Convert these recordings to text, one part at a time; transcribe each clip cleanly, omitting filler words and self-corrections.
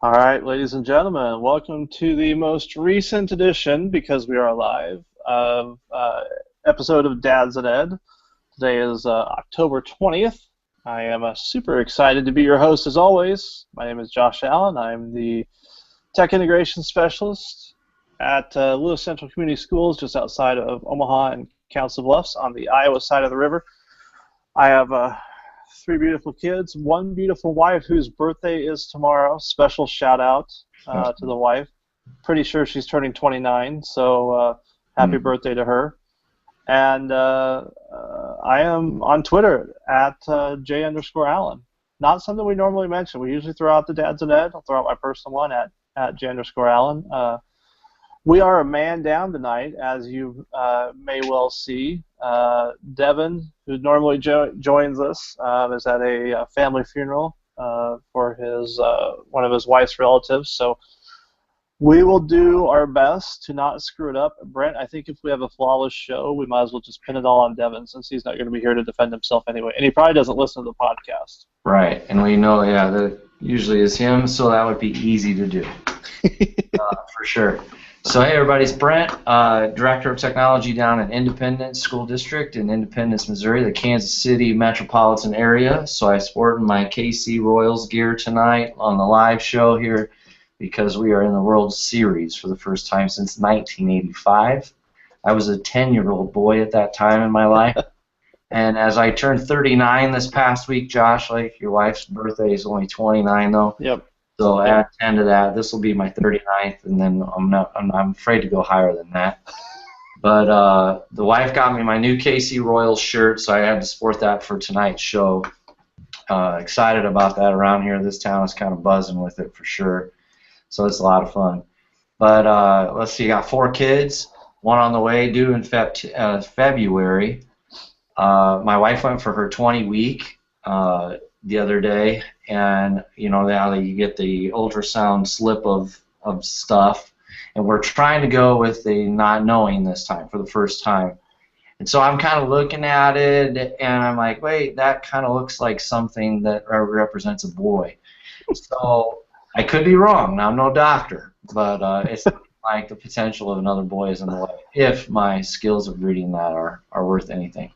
All right, ladies and gentlemen, welcome to the most recent edition, because we are live, of episode of Dads and Ed. Today is October 20th. I am super excited to be your host as always. My name is Josh Allen. I'm the Tech Integration Specialist at Lewis Central Community Schools just outside of Omaha and Council Bluffs on the Iowa side of the river. I have three beautiful kids, one beautiful wife whose birthday is tomorrow. Special shout out to the wife. Pretty sure she's turning 29, so happy birthday to her. And I am on Twitter at J_Allen. Not something we normally mention. We usually throw out the Dads and Ed. I'll throw out my personal one at J_Allen. We are a man down tonight, as you may well see. Devin, who normally joins us, is at a family funeral for his one of his wife's relatives. So we will do our best to not screw it up. Brent, I think if we have a flawless show, we might as well just pin it all on Devin, since he's not going to be here to defend himself anyway. And he probably doesn't listen to the podcast. Right, and we know, that usually is him, so that would be easy to do, for sure. So hey everybody, it's Brent, Director of Technology down in Independence School District in Independence, Missouri, the Kansas City metropolitan area. So I sported my KC Royals gear tonight on the live show here because we are in the World Series for the first time since 1985. I was a 10-year-old boy at that time in my life. And as I turned 39 this past week, Josh, like your wife's birthday is only 29 though. Yep. So add 10 to that. This will be my 39th, and then I'm afraid to go higher than that. But the wife got me my new KC Royals shirt, so I had to sport that for tonight's show. Excited about that around here. This town is kind of buzzing with it for sure. So it's a lot of fun. But let's see, I got 4 kids, one on the way, due in February. My wife went for her 20 week the other day, and now you get the ultrasound slip of stuff, and we're trying to go with the not knowing this time for the first time. And so I'm kind of looking at it, and I'm like, wait, that kind of looks like something that represents a boy. So I could be wrong. Now I'm no doctor, but it's like the potential of another boy is in the way if my skills of reading that are worth anything.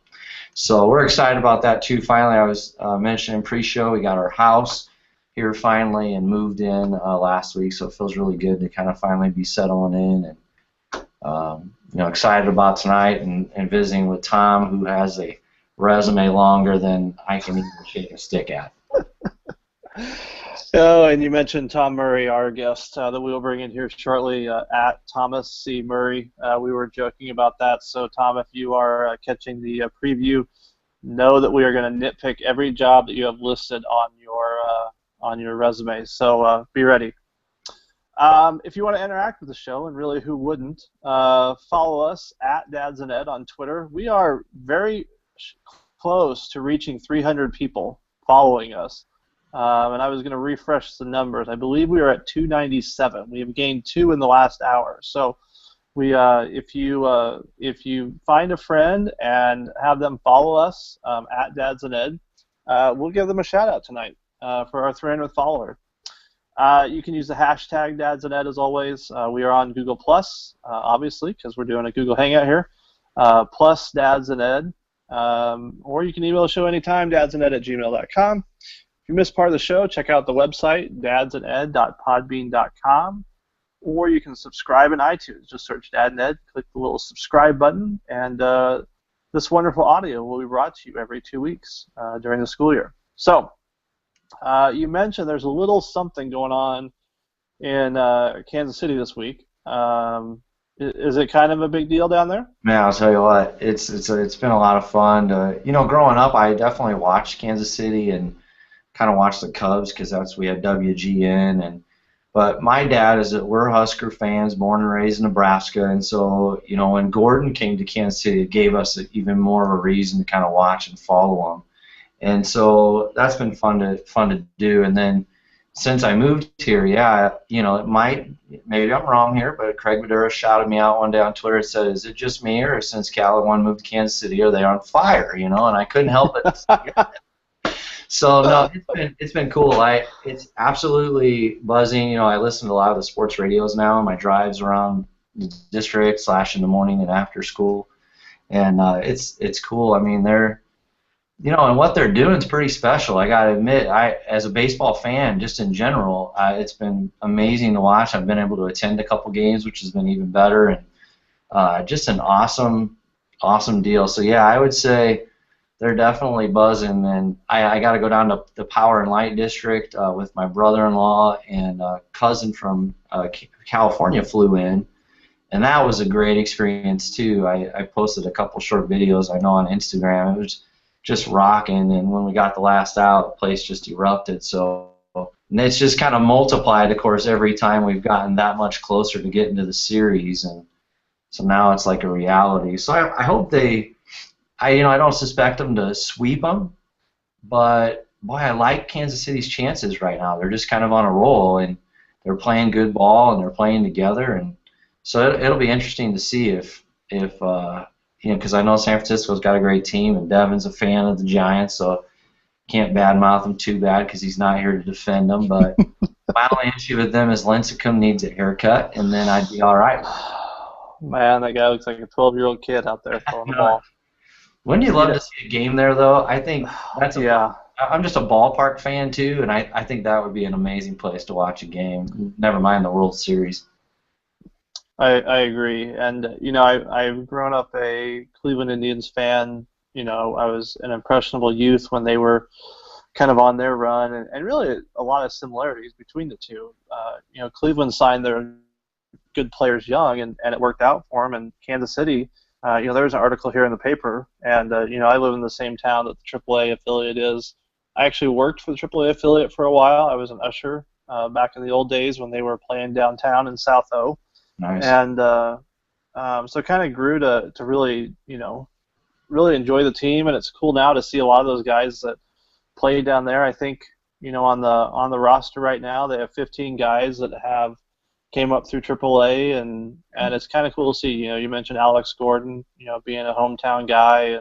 So we're excited about that too. Finally, I was mentioning pre-show, we got our house here finally and moved in last week, so it feels really good to kind of finally be settling in, and excited about tonight and visiting with Tom, who has a resume longer than I can even shake a stick at. Oh, and you mentioned Tom Murray, our guest that we will bring in here shortly, at Thomas C. Murray. We were joking about that. So, Tom, if you are catching the preview, know that we are going to nitpick every job that you have listed on your resume. So be ready. If you want to interact with the show, and really who wouldn't, follow us at Dads and Ed on Twitter. We are very close to reaching 300 people following us. And I was going to refresh the numbers. I believe we are at 297. We have gained 2 in the last hour. So, if you find a friend and have them follow us at Dads and Ed, we'll give them a shout out tonight for our 300th follower. You can use the hashtag Dads and Ed as always. We are on Google Plus, obviously, because we're doing a Google Hangout here. Plus Dads and Ed, or you can email the show anytime, dadsanded@gmail.com. If you missed part of the show, check out the website, dadsanded.podbean.com, or you can subscribe in iTunes. Just search Dad and Ed, click the little subscribe button, and this wonderful audio will be brought to you every 2 weeks during the school year. So, you mentioned there's a little something going on in Kansas City this week. Is it kind of a big deal down there? Man, I'll tell you what, it's been a lot of fun. Growing up, I definitely watched Kansas City and kind of watched the Cubs because we had WGN, but my dad we're Husker fans, born and raised in Nebraska, and so when Gordon came to Kansas City, it gave us even more of a reason to kind of watch and follow him, and so that's been fun to do. And then since I moved here, maybe I'm wrong here, but Craig Madura shouted me out one day on Twitter and said, "Is it just me, or since Catlett moved to Kansas City, are they on fire?" And I couldn't help it. So no, it's been cool. It's absolutely buzzing. You know, I listen to a lot of the sports radios now in my drives around the district / in the morning and after school, and it's cool. I mean, and what they're doing is pretty special. I gotta admit, as a baseball fan, just in general, it's been amazing to watch. I've been able to attend a couple games, which has been even better, and just an awesome deal. So yeah, I would say they're definitely buzzing, and I got to go down to the Power and Light District with my brother-in-law, and a cousin from California flew in, and that was a great experience too. I posted a couple short videos I know on Instagram. It was just rocking, and when we got the last out, the place just erupted. So and it's just kind of multiplied, of course, every time we've gotten that much closer to getting to the series, and so now it's like a reality. So I hope I don't suspect them to sweep them, but boy, I like Kansas City's chances right now. They're just kind of on a roll, and they're playing good ball, and they're playing together, and so it'll be interesting to see if because I know San Francisco's got a great team, and Devin's a fan of the Giants, so can't badmouth him too bad because he's not here to defend them. But my only issue with them is Lincecum needs a haircut, and then I'd be all right. Man, that guy looks like a 12-year-old kid out there throwing the ball. Wouldn't you love to see a game there, though? I think that's I'm just a ballpark fan, too, and I think that would be an amazing place to watch a game, never mind the World Series. I agree. And, I've grown up a Cleveland Indians fan. I was an impressionable youth when they were kind of on their run, and really a lot of similarities between the two. Cleveland signed their good players young, and it worked out for them, and Kansas City, there's an article here in the paper, and I live in the same town that the AAA affiliate is. I actually worked for the AAA affiliate for a while. I was an usher back in the old days when they were playing downtown in South O. Nice. And so kind of grew to really, really enjoy the team, and it's cool now to see a lot of those guys that play down there. I think, on the roster right now, they have 15 guys that came up through AAA, and it's kind of cool to see. You mentioned Alex Gordon, being a hometown guy,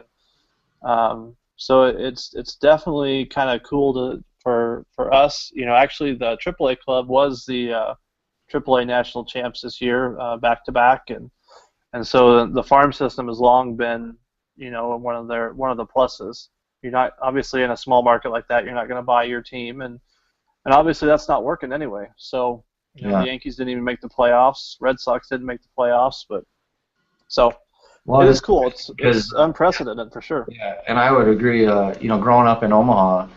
and so it's definitely kind of cool for us. Actually, the AAA club was the AAA national champs this year, back to back, and so the farm system has long been, one of the pluses. You're not, obviously, in a small market like that, you're not going to buy your team, and obviously that's not working anyway. So. The Yankees didn't even make the playoffs. Red Sox didn't make the playoffs, but it is cool. It's unprecedented for sure. Yeah, and I would agree. Growing up in Omaha,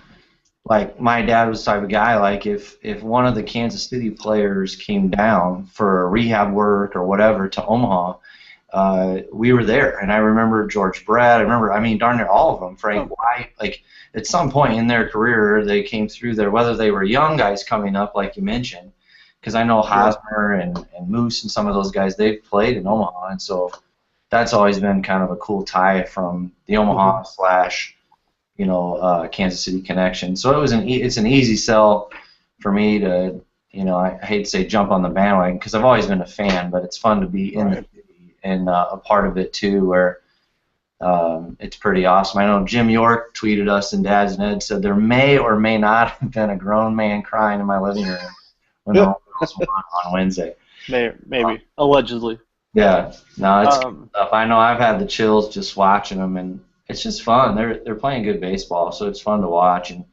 like my dad was the type of guy. Like if one of the Kansas City players came down for rehab work or whatever to Omaha, we were there. And I remember George Brett. Darn near all of them. Frank White. Like at some point in their career, they came through there. Whether they were young guys coming up, like you mentioned. Because I know Hosmer and Moose and some of those guys, they've played in Omaha, and so that's always been kind of a cool tie from the Omaha / Kansas City connection. So it's an easy sell for me to, I hate to say jump on the bandwagon because I've always been a fan, but it's fun to be in the city and a part of it too, where it's pretty awesome. I know Jim York tweeted us and Dads and Ed said there may or may not have been a grown man crying in my living room when the Orioles won on Wednesday. Maybe. Allegedly. Yeah. No, it's good stuff. I know I've had the chills just watching them, and it's just fun. They're playing good baseball, so it's fun to watch. And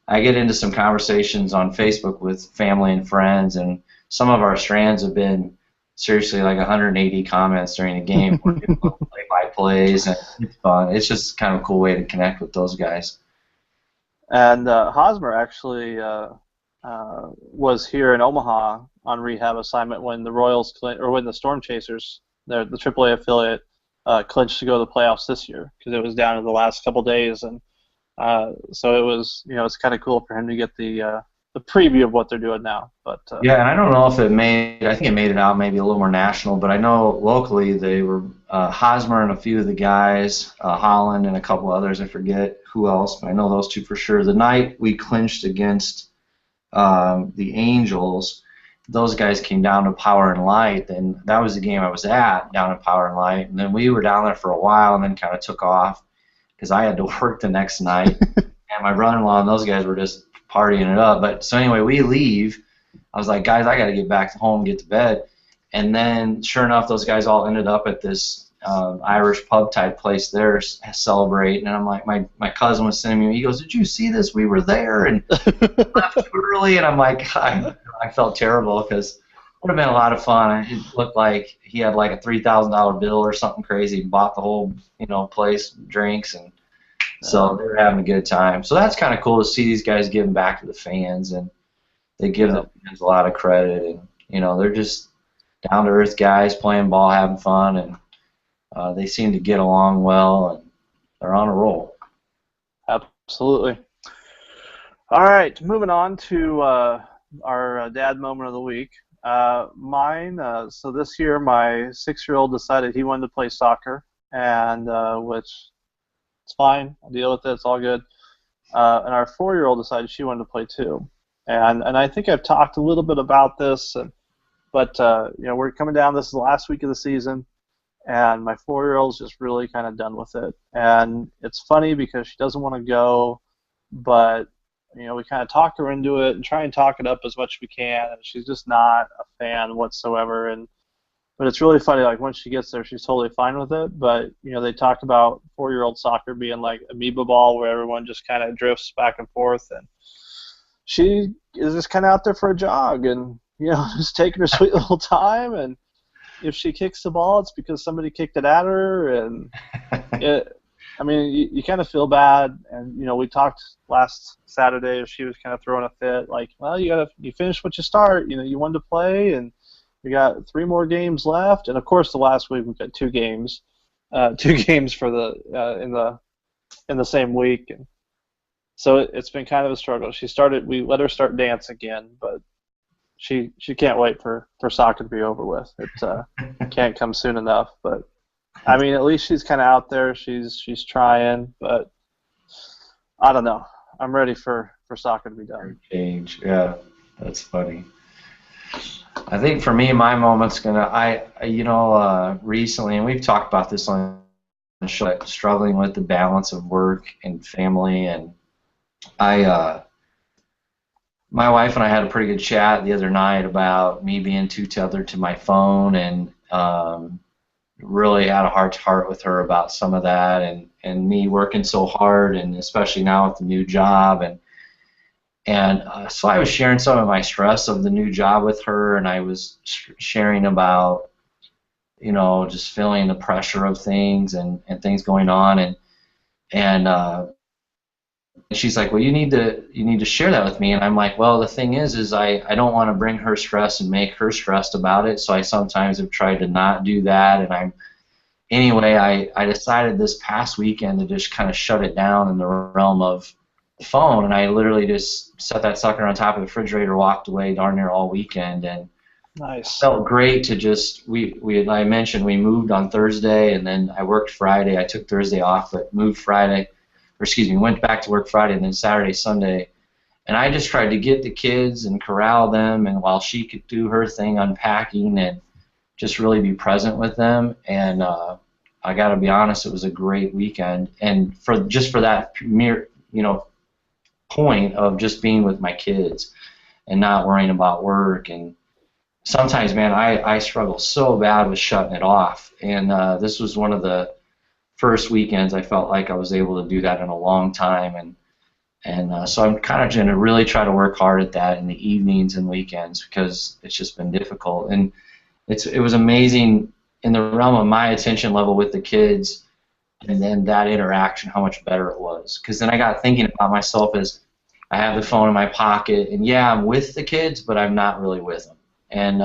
I get into some conversations on Facebook with family and friends, and some of our strands have been seriously like 180 comments during the game where people play by plays, and it's fun. It's just kind of a cool way to connect with those guys. And Hosmer actually was here in Omaha on rehab assignment when the when the Storm Chasers, the AAA affiliate, clinched to go to the playoffs this year because it was down to the last couple days, and so it was, it's kind of cool for him to get the preview of what they're doing now. But yeah, and I don't know if I think it made it out maybe a little more national, but I know locally they were Hosmer and a few of the guys, Holland and a couple others, I forget who else, but I know those two for sure. The night we clinched against the Angels, those guys came down to Power and Light, and that was the game I was at down at Power and Light, and then we were down there for a while and then kind of took off because I had to work the next night. and my brother-in-law and those guys were just partying it up. But so anyway, we leave. I was like, guys, I got to get back home, get to bed. And then, sure enough, those guys all ended up at this Irish pub type place there celebrating. And I'm like, my cousin was sending me. He goes, "Did you see this? We were there and left too early." And I'm like, I felt terrible because it would have been a lot of fun. It looked like he had like a $3,000 bill or something crazy and bought the whole place, drinks, and so they were having a good time. So that's kind of cool to see these guys giving back to the fans, and they give the fans a lot of credit, and they're just down to earth guys playing ball, having fun, and they seem to get along well, and they're on a roll. Absolutely. All right, moving on to our dad moment of the week. Mine. So this year, my 6-year-old decided he wanted to play soccer, and which it's fine. I'll deal with it. It's all good. And our 4-year-old decided she wanted to play too. And I think I've talked a little bit about this, but we're coming down. This is the last week of the season, and my 4-year-old's just really kind of done with it. And it's funny because she doesn't want to go, but we kind of talk her into it and try and talk it up as much as we can. And she's just not a fan whatsoever. But it's really funny. Like once she gets there, she's totally fine with it. But they talk about 4-year-old soccer being like amoeba ball, where everyone just kind of drifts back and forth, and she is just kind of out there for a jog and just taking her sweet little time. And if she kicks the ball, it's because somebody kicked it at her, and you kind of feel bad. And we talked last Saturday. She was kind of throwing a fit, like, well, you finish what you start. You wanted to play, and we got 3 more games left. And of course, the last week we got 2 games, 2 games for in the same week. And so it's been kind of a struggle. We let her start dance again, but she can't wait for soccer to be over with. It can't come soon enough. But at least she's kind of out there. She's trying, but I don't know. I'm ready for soccer to be done. Change, yeah, that's funny. I think for me, my moment's recently, and we've talked about this on the show, struggling with the balance of work and family, and my wife and I had a pretty good chat the other night about me being too tethered to my phone, and really had a heart-to-heart with her about some of that, and me working so hard, and especially now with the new job, and so I was sharing some of my stress of the new job with her, and I was sharing about just feeling the pressure of things and things going on, and she's like, well, you need to share that with me. And I'm like, well, the thing is I don't want to bring her stress and make her stressed about it, so I sometimes have tried to not do that. And I decided this past weekend to just kind of shut it down in the realm of the phone, and I literally just set that sucker on top of the refrigerator, walked away darn near all weekend, and nice. It felt great to just I mentioned we moved on Thursday, and then I worked Friday. I took Thursday off, but went back to work Friday, and then Saturday, Sunday, and I just tried to get the kids and corral them, and while she could do her thing unpacking, and just really be present with them. And I got to be honest, it was a great weekend, and for that mere point of just being with my kids and not worrying about work. And sometimes, man, I struggle so bad with shutting it off, and this was one of the first weekends I felt like I was able to do that in a long time, and so I'm kind of going to really try to work hard at that in the evenings and weekends, because it's just been difficult. And it was amazing in the realm of my attention level with the kids, and then that interaction, how much better it was. Because then I got thinking about myself as I have the phone in my pocket, and yeah, I'm with the kids, but I'm not really with them. And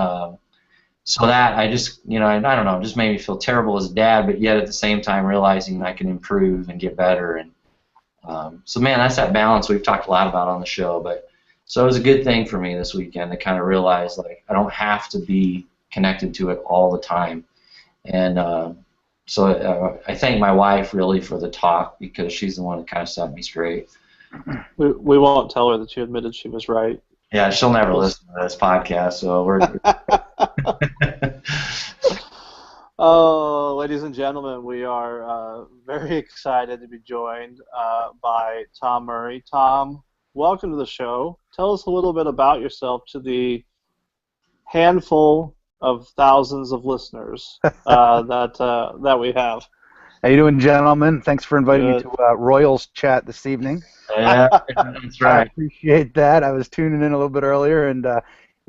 so that I just, I don't know, it just made me feel terrible as a dad, but yet at the same time realizing I can improve and get better. And so, man, that's that balance we've talked a lot about on the show. But so it was a good thing for me this weekend to kind of realize, like, I don't have to be connected to it all the time. And so I thank my wife really for the talk, because she's the one that kind of set me straight. We won't tell her that you admitted she was right. Yeah, she'll never listen to this podcast, so we're Oh, ladies and gentlemen, we are very excited to be joined by Tom Murray. Tom, welcome to the show. Tell us a little bit about yourself to the handful of thousands of listeners that we have. How you doing, gentlemen? Thanks for inviting me Good. to Royals chat this evening. Yeah, that's I right. appreciate that. I was tuning in a little bit earlier, and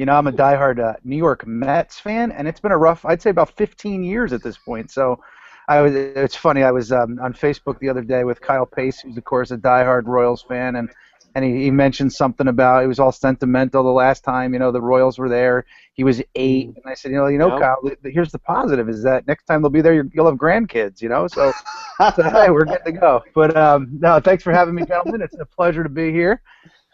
I'm a diehard New York Mets fan, and it's been a rough, I'd say, about 15 years at this point. So, it's funny. I was on Facebook the other day with Kyle Pace, who's of course a diehard Royals fan, and he mentioned something about it was all sentimental the last time the Royals were there. He was 8, and I said, Yep. Kyle, here's the positive is that next time they'll be there, you'll have grandkids, so hey, we're good to go. But no, thanks for having me, gentlemen. It's a pleasure to be here,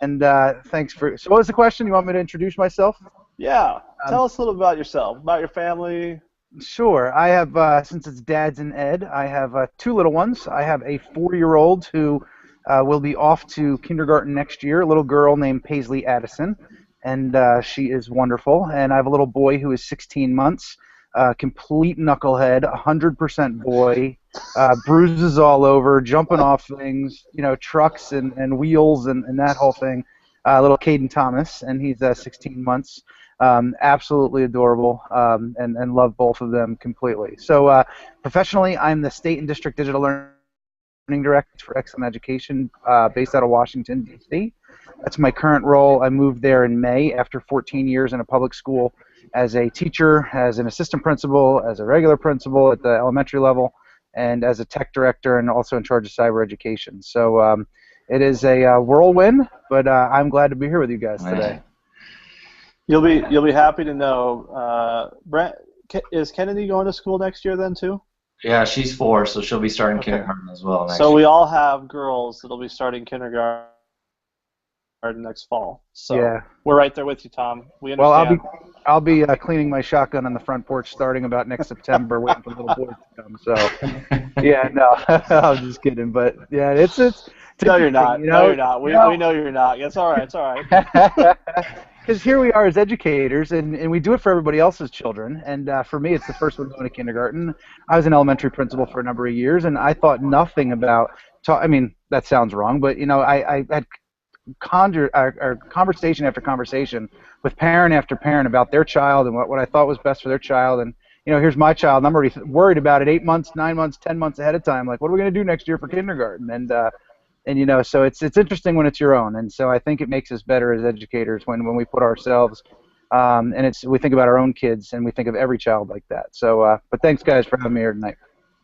and thanks for. So, what was the question? You want me to introduce myself? Yeah. Tell us a little about yourself, about your family. Sure. I have, since it's Dads and Ed, I have 2 little ones. I have a 4-year-old who will be off to kindergarten next year, a little girl named Paisley Addison, and she is wonderful. And I have a little boy who is 16 months, complete knucklehead, 100% boy, bruises all over, jumping off things, trucks and wheels and that whole thing. Little Caden Thomas, and he's 16 months. Absolutely adorable, and love both of them completely. So professionally, I'm the State and District Digital Learning Director for Excellent Education based out of Washington, D.C. That's my current role. I moved there in May after 14 years in a public school as a teacher, as an assistant principal, as a regular principal at the elementary level, and as a tech director and also in charge of cyber education. So it is a whirlwind, but I'm glad to be here with you guys today. You'll be happy to know, Brent, is Kennedy going to school next year then too? Yeah, she's 4, so she'll be starting kindergarten as well next So year. we all have girls that'll be starting kindergarten next fall. So Yeah. we're right there with you, Tom. We Well, understand. I'll be cleaning my shotgun on the front porch starting about next September, waiting for the little boys to come. So, yeah, no, I'm just kidding. But yeah, it's No, you're not. you No, know? you're not. We know you're not. It's all right. It's all right. Because here we are as educators, and we do it for everybody else's children. And for me, it's the first one going to kindergarten. I was an elementary principal for a number of years, and I thought nothing about. I mean, that sounds wrong, but I had conversation after conversation with parent after parent about their child and what I thought was best for their child. And here's my child, and I'm already worried about it 8 months, 9 months, 10 months ahead of time. Like, what are we going to do next year for kindergarten? And so it's interesting when it's your own. And so I think it makes us better as educators when we put ourselves and we think about our own kids and we think of every child like that. So, but thanks guys for having me here tonight.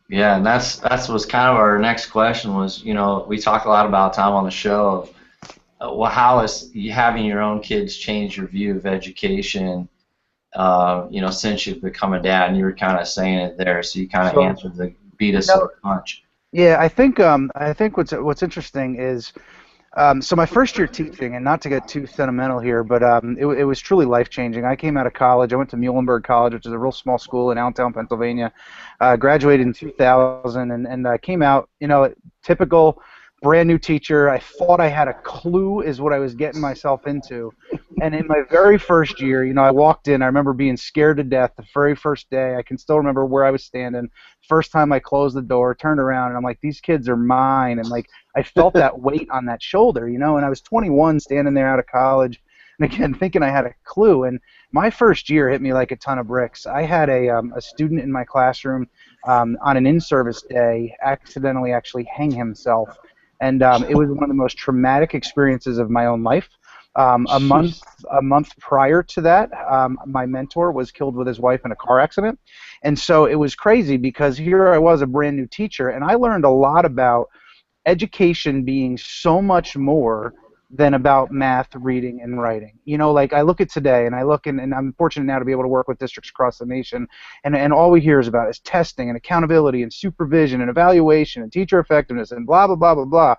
Yeah, and that's was kind of our next question was, we talk a lot about, Tom, on the show of how is having your own kids change your view of education, since you've become a dad, and you were kind of saying it there, so you kind of answered the beat us to the punch. Yeah, I think what's interesting is so my first year teaching, and not to get too sentimental here, but it was truly life-changing. I came out of college. I went to Muhlenberg College, which is a real small school in Allentown, Pennsylvania. Graduated in 2000, and I came out, typical brand new teacher. I thought I had a clue is what I was getting myself into. And in my very first year, I walked in, I remember being scared to death the very first day. I can still remember where I was standing. First time I closed the door, turned around, and I'm like, these kids are mine. And like, I felt that weight on that shoulder, and I was 21 standing there out of college, and again, thinking I had a clue. And my first year hit me like a ton of bricks. I had a student in my classroom on an in-service day accidentally actually hang himself. And it was one of the most traumatic experiences of my own life. A month prior to that, my mentor was killed with his wife in a car accident. And so it was crazy because here I was, a brand new teacher, and I learned a lot about education being so much more than about math, reading, and writing. Like I look at today, and and I'm fortunate now to be able to work with districts across the nation, and all we hear is about is testing and accountability and supervision and evaluation and teacher effectiveness and blah, blah, blah, blah, blah.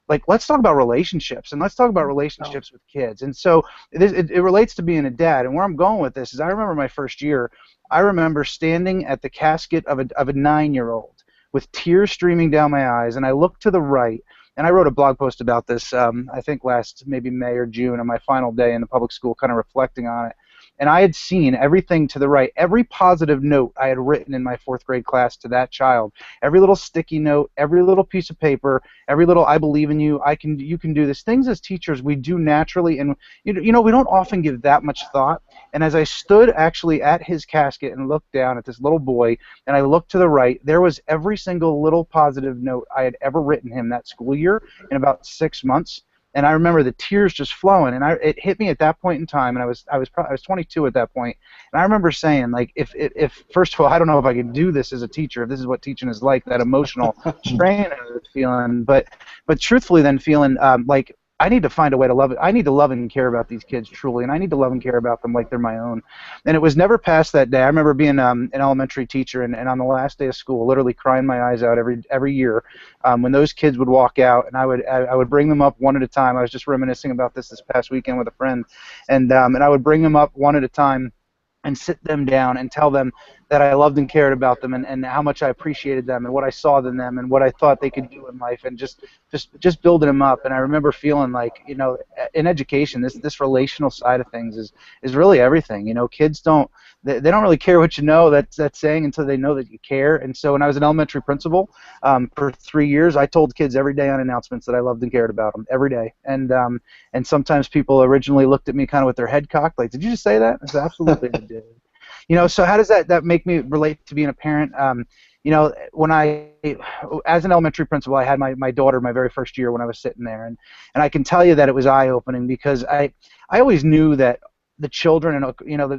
Like, let's talk about relationships, and let's talk about relationships with kids. And so it relates to being a dad, and where I'm going with this is I remember my first year, I remember standing at the casket of a 9-year-old with tears streaming down my eyes, and I looked to the right, and I wrote a blog post about this, I think last maybe May or June on my final day in the public school, kind of reflecting on it. and I had seen everything to the right, every positive note I had written in my 4th grade class to that child, every little sticky note, every little piece of paper, every little "I believe in you, you can do this." Things as teachers we do naturally, and we don't often give that much thought. And as I stood actually at his casket and looked down at this little boy, and I looked to the right, there was every single little positive note I had ever written him that school year in about 6 months. And I remember the tears just flowing, and it hit me at that point in time, and I was 22 at that point, and I remember saying, like, if first of all, I don't know if I could do this as a teacher, if this is what teaching is like, that emotional strain I was feeling, but truthfully then feeling like I need to find a way to love it. I need to love and care about these kids truly, and I need to love and care about them like they're my own. And it was never past that day. I remember being an elementary teacher, and on the last day of school, literally crying my eyes out every year when those kids would walk out, and I would bring them up one at a time. I was just reminiscing about this past weekend with a friend, and I would bring them up one at a time and sit them down and tell them that I loved and cared about them, and how much I appreciated them and what I saw in them and what I thought they could do in life, and just building them up. And I remember feeling like, in education, this relational side of things is really everything. Kids they don't really care what you know, that's saying, until they know that you care. And so when I was an elementary principal for 3 years, I told kids every day on announcements that I loved and cared about them every day. And sometimes people originally looked at me kind of with their head cocked, like, "Did you just say that?" I said, "Absolutely, I did." So how does that make me relate to being a parent? When as an elementary principal, I had my daughter my very first year when I was sitting there, and I can tell you that it was eye-opening, because I always knew that the children and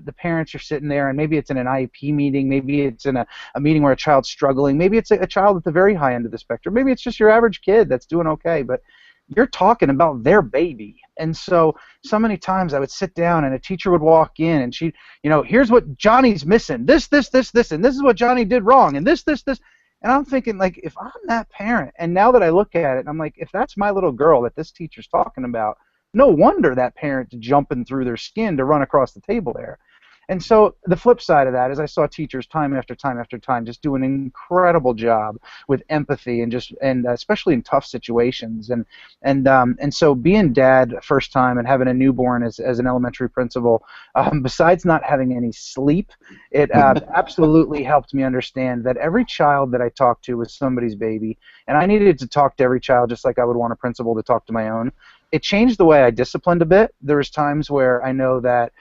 the parents are sitting there, and maybe it's in an IEP meeting, maybe it's in a meeting where a child's struggling, maybe it's a child at the very high end of the spectrum, maybe it's just your average kid that's doing okay, but you're talking about their baby. And so many times I would sit down and a teacher would walk in and she, "Here's what Johnny's missing, this, and this is what Johnny did wrong, and this. And I'm thinking, like, if I'm that parent, and now that I look at it, I'm like, if that's my little girl that this teacher's talking about, no wonder that parent's jumping through their skin to run across the table there. And so the flip side of that is I saw teachers time after time after time just do an incredible job with empathy and especially in tough situations. And so being dad first time and having a newborn as an elementary principal, besides not having any sleep, it absolutely helped me understand that every child that I talked to was somebody's baby, and I needed to talk to every child just like I would want a principal to talk to my own. It changed the way I disciplined a bit. There was times where I know that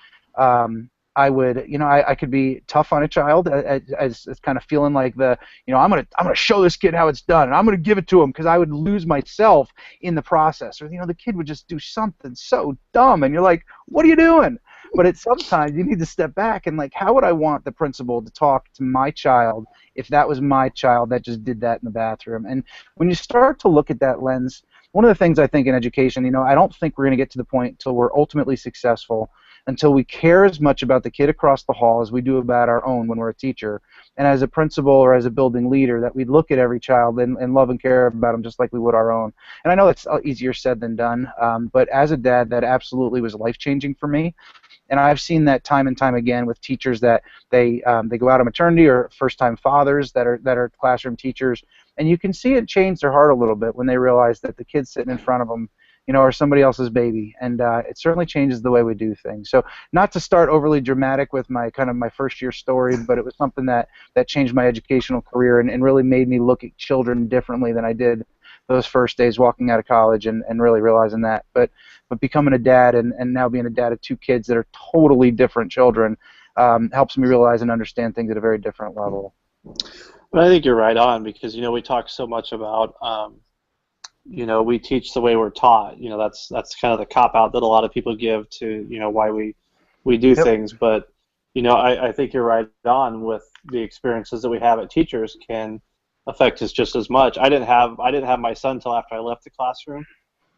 I would, I could be tough on a child as kind of feeling like I'm gonna show this kid how it's done, and I'm gonna give it to him, because I would lose myself in the process, or the kid would just do something so dumb, and you're like, what are you doing? But sometimes you need to step back and, like, how would I want the principal to talk to my child if that was my child that just did that in the bathroom? And when you start to look at that lens, one of the things I think in education, I don't think we're going to get to the point until we're ultimately successful, until we care as much about the kid across the hall as we do about our own when we're a teacher. And as a principal or as a building leader, that we look at every child and love and care about them just like we would our own. And I know that's easier said than done, but as a dad, that absolutely was life-changing for me. And I've seen that time and time again with teachers that they go out on maternity, or first-time fathers that are classroom teachers, and you can see it change their heart a little bit when they realize that the kid sitting in front of them, or somebody else's baby, and it certainly changes the way we do things. So not to start overly dramatic with my first year story, but it was something that changed my educational career and really made me look at children differently than I did those first days walking out of college, and really realizing that. But becoming a dad and now being a dad of 2 kids that are totally different children helps me realize and understand things at a very different level. But I think you're right on, because we talk so much about we teach the way we're taught. That's kind of the cop-out that a lot of people give to why we do things. But I think you're right on with the experiences that we have at teachers can affect us just as much. I didn't have my son until after I left the classroom,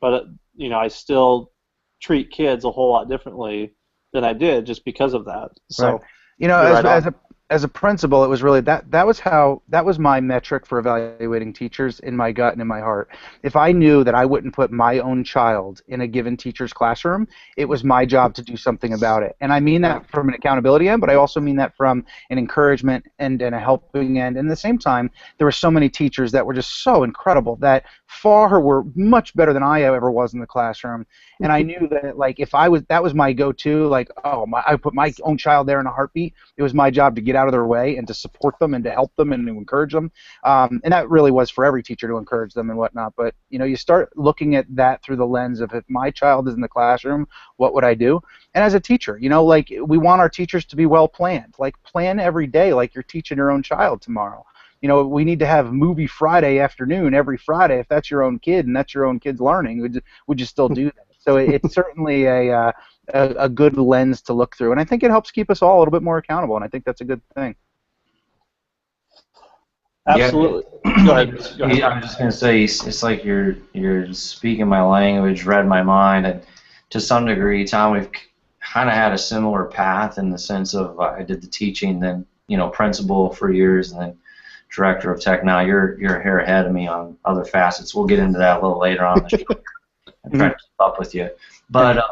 but I still treat kids a whole lot differently than I did just because of that. So right. as a principal, it was really that was my metric for evaluating teachers, in my gut and in my heart. If I knew that I wouldn't put my own child in a given teacher's classroom, it was my job to do something about it. And I mean that from an accountability end, but I also mean that from an encouragement and a helping end. And at the same time, there were so many teachers that were just so incredible, that far were much better than I ever was in the classroom. And I knew that, like, if that was my go-to, like, I put my own child there in a heartbeat. It was my job to get out of their way and to support them and to help them and to encourage them. And that really was for every teacher, to encourage them and whatnot. But, you start looking at that through the lens of, if my child is in the classroom, what would I do? And as a teacher, like, we want our teachers to be well planned. Like, plan every day like you're teaching your own child tomorrow. We need to have movie Friday afternoon every Friday. If that's your own kid and that's your own kid's learning, would you still do that? So it's certainly a good lens to look through, and I think it helps keep us all a little bit more accountable, and I think that's a good thing. Absolutely. Yeah. Go ahead. I'm just going to say, it's like you're speaking my language, read my mind, and to some degree, Tom, we've kind of had a similar path in the sense of I did the teaching, then principal for years, and then director of tech. Now you're a hair ahead of me on other facets. We'll get into that a little later on. I'm trying to keep up with you, but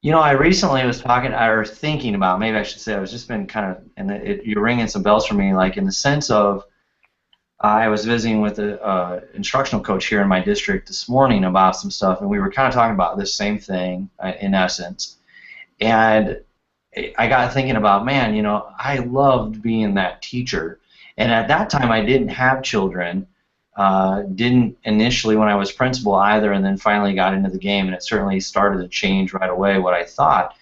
I recently was thinking about, maybe I should say, I was just been kind of, and you're ringing some bells for me, like in the sense of, I was visiting with an instructional coach here in my district this morning about some stuff, and we were kind of talking about this same thing in essence, and I got thinking about, man, I loved being that teacher, and at that time I didn't have children. Didn't initially when I was principal either, and then finally got into the game, and it certainly started to change right away what I thought.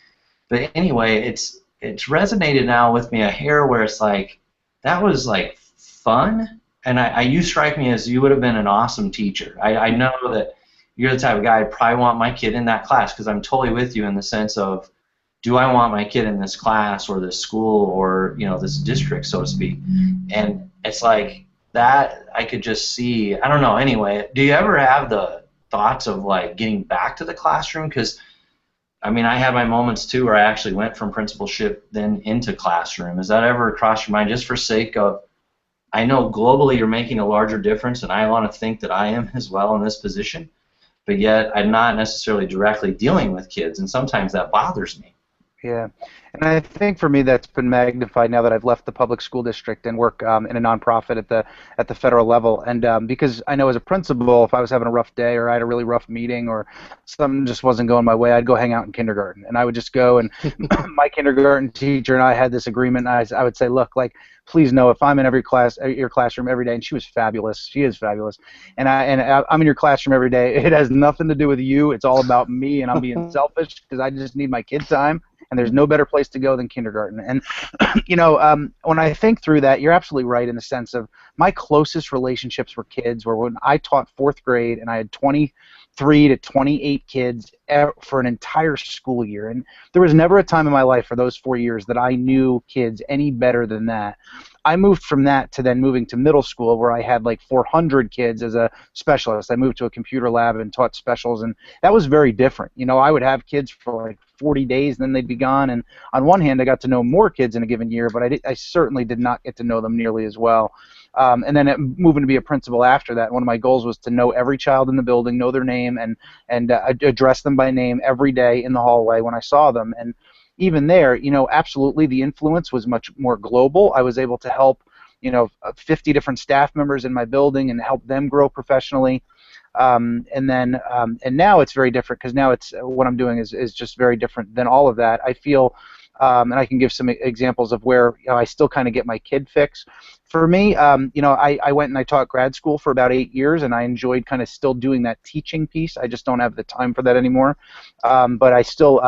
But anyway, it's resonated now with me a hair, where it's like, that was like fun, and you strike me as you would have been an awesome teacher. I know that you're the type of guy I'd probably want my kid in that class, because I'm totally with you in the sense of, do I want my kid in this class or this school or this district, so to speak? And it's like, that I could just see, I don't know, anyway, do you ever have the thoughts of like getting back to the classroom? Because I had my moments too where I actually went from principalship then into classroom. Has that ever crossed your mind, just for sake of, I know globally you're making a larger difference, and I want to think that I am as well in this position, but yet I'm not necessarily directly dealing with kids, and sometimes that bothers me. Yeah, and I think for me that's been magnified now that I've left the public school district and work in a nonprofit at the federal level. And because I know as a principal, if I was having a rough day or I had a really rough meeting or something just wasn't going my way, I'd go hang out in kindergarten, and I would just go, and my kindergarten teacher and I had this agreement. And I would say, look, like, please know, if I'm in your classroom every day, and she was fabulous, she is fabulous, and I'm in your classroom every day, it has nothing to do with you. It's all about me, and I'm being selfish because I just need my kid time. And there's no better place to go than kindergarten. And, when I think through that, you're absolutely right in the sense of, my closest relationships were kids, were when I taught 4th grade and I had 23 to 28 kids for an entire school year. And there was never a time in my life for those 4 years that I knew kids any better than that. I moved from that to then moving to middle school, where I had like 400 kids as a specialist. I moved to a computer lab and taught specials, and that was very different. I would have kids for like 40 days, and then they'd be gone. And on one hand, I got to know more kids in a given year, but I certainly did not get to know them nearly as well. And then moving to be a principal after that, one of my goals was to know every child in the building, know their name, and address them by name every day in the hallway when I saw them. And even there, absolutely the influence was much more global. I was able to help, 50 different staff members in my building and help them grow professionally. And now it's very different, because now it's what I'm doing is just very different than all of that. I feel, and I can give some examples of where I still kind of get my kid fix. For me, I went and I taught grad school for about 8 years, and I enjoyed kind of still doing that teaching piece. I just don't have the time for that anymore. But I still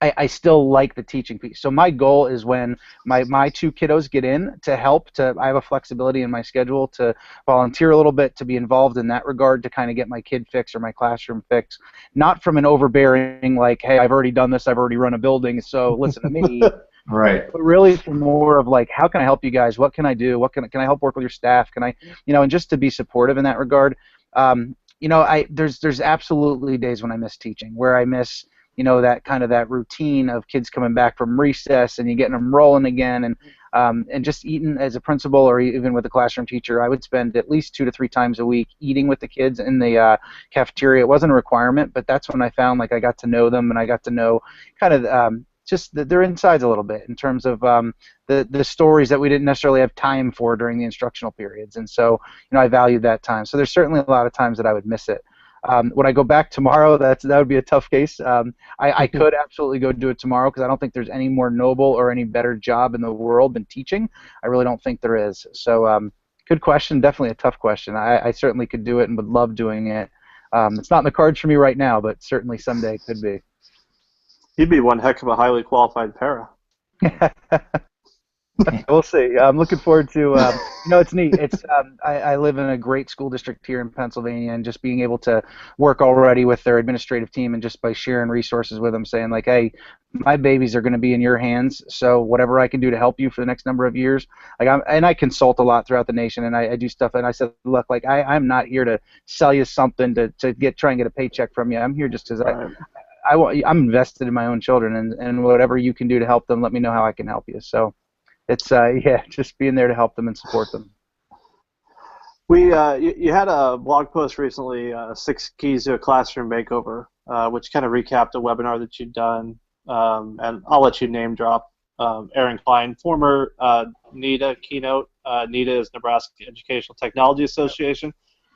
I still like the teaching piece. So my goal is, when my 2 kiddos get in, to help, I have a flexibility in my schedule to volunteer a little bit, to be involved in that regard, to kind of get my kid fix or my classroom fix. Not from an overbearing, like, hey, I've already done this, I've already run a building, so listen to me. Right. But really from more of like, how can I help you guys? What can I do? What can I help work with your staff? Can I, and just to be supportive in that regard. There's absolutely days when I miss teaching, where I miss, that kind of that routine of kids coming back from recess and you getting them rolling again, and just eating as a principal or even with a classroom teacher, I would spend at least 2 to 3 times a week eating with the kids in the cafeteria. It wasn't a requirement, but that's when I found like I got to know them and I got to know kind of just their insides a little bit in terms of the stories that we didn't necessarily have time for during the instructional periods. And so, I valued that time. So there's certainly a lot of times that I would miss it. When I go back tomorrow, that would be a tough case. I could absolutely go do it tomorrow because I don't think there's any more noble or any better job in the world than teaching. I really don't think there is. So good question, definitely a tough question. I certainly could do it and would love doing it. It's not in the cards for me right now, but certainly someday it could be. You'd be one heck of a highly qualified para. We'll see. I'm looking forward to. It's neat. It's I live in a great school district here in Pennsylvania, and just being able to work already with their administrative team, and just by sharing resources with them, saying like, "Hey, my babies are going to be in your hands, so whatever I can do to help you for the next number of years." I consult a lot throughout the nation, and I do stuff. And I said, "Look, like I'm not here to sell you something to try and get a paycheck from you. I'm here just because I'm invested in my own children, and whatever you can do to help them, let me know how I can help you." So. It's just being there to help them and support them. You had a blog post recently, 6 Keys to a Classroom Makeover, which kind of recapped a webinar that you'd done, and I'll let you name drop Aaron Klein, former NETA keynote. NETA is Nebraska Educational Technology Association,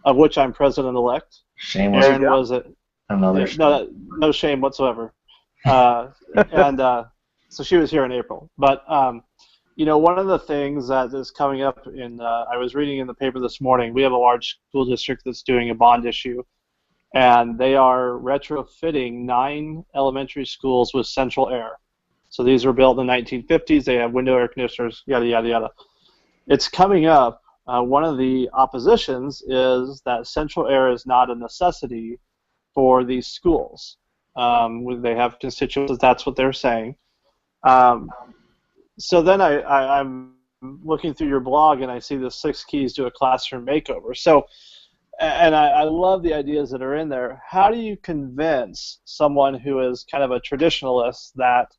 of which I'm president-elect. Shameless. Aaron was it? Another. No shame whatsoever. So she was here in April, but. One of the things that is coming up I was reading in the paper this morning, we have a large school district that's doing a bond issue, and they are retrofitting 9 elementary schools with central air. So these were built in the 1950s, they have window air conditioners, yada, yada, yada. It's coming up. One of the oppositions is that central air is not a necessity for these schools. They have constituents, that's what they're saying. So then I'm looking through your blog and I see the 6 keys to a classroom makeover. So, and I love the ideas that are in there. How do you convince someone who is kind of a traditionalist that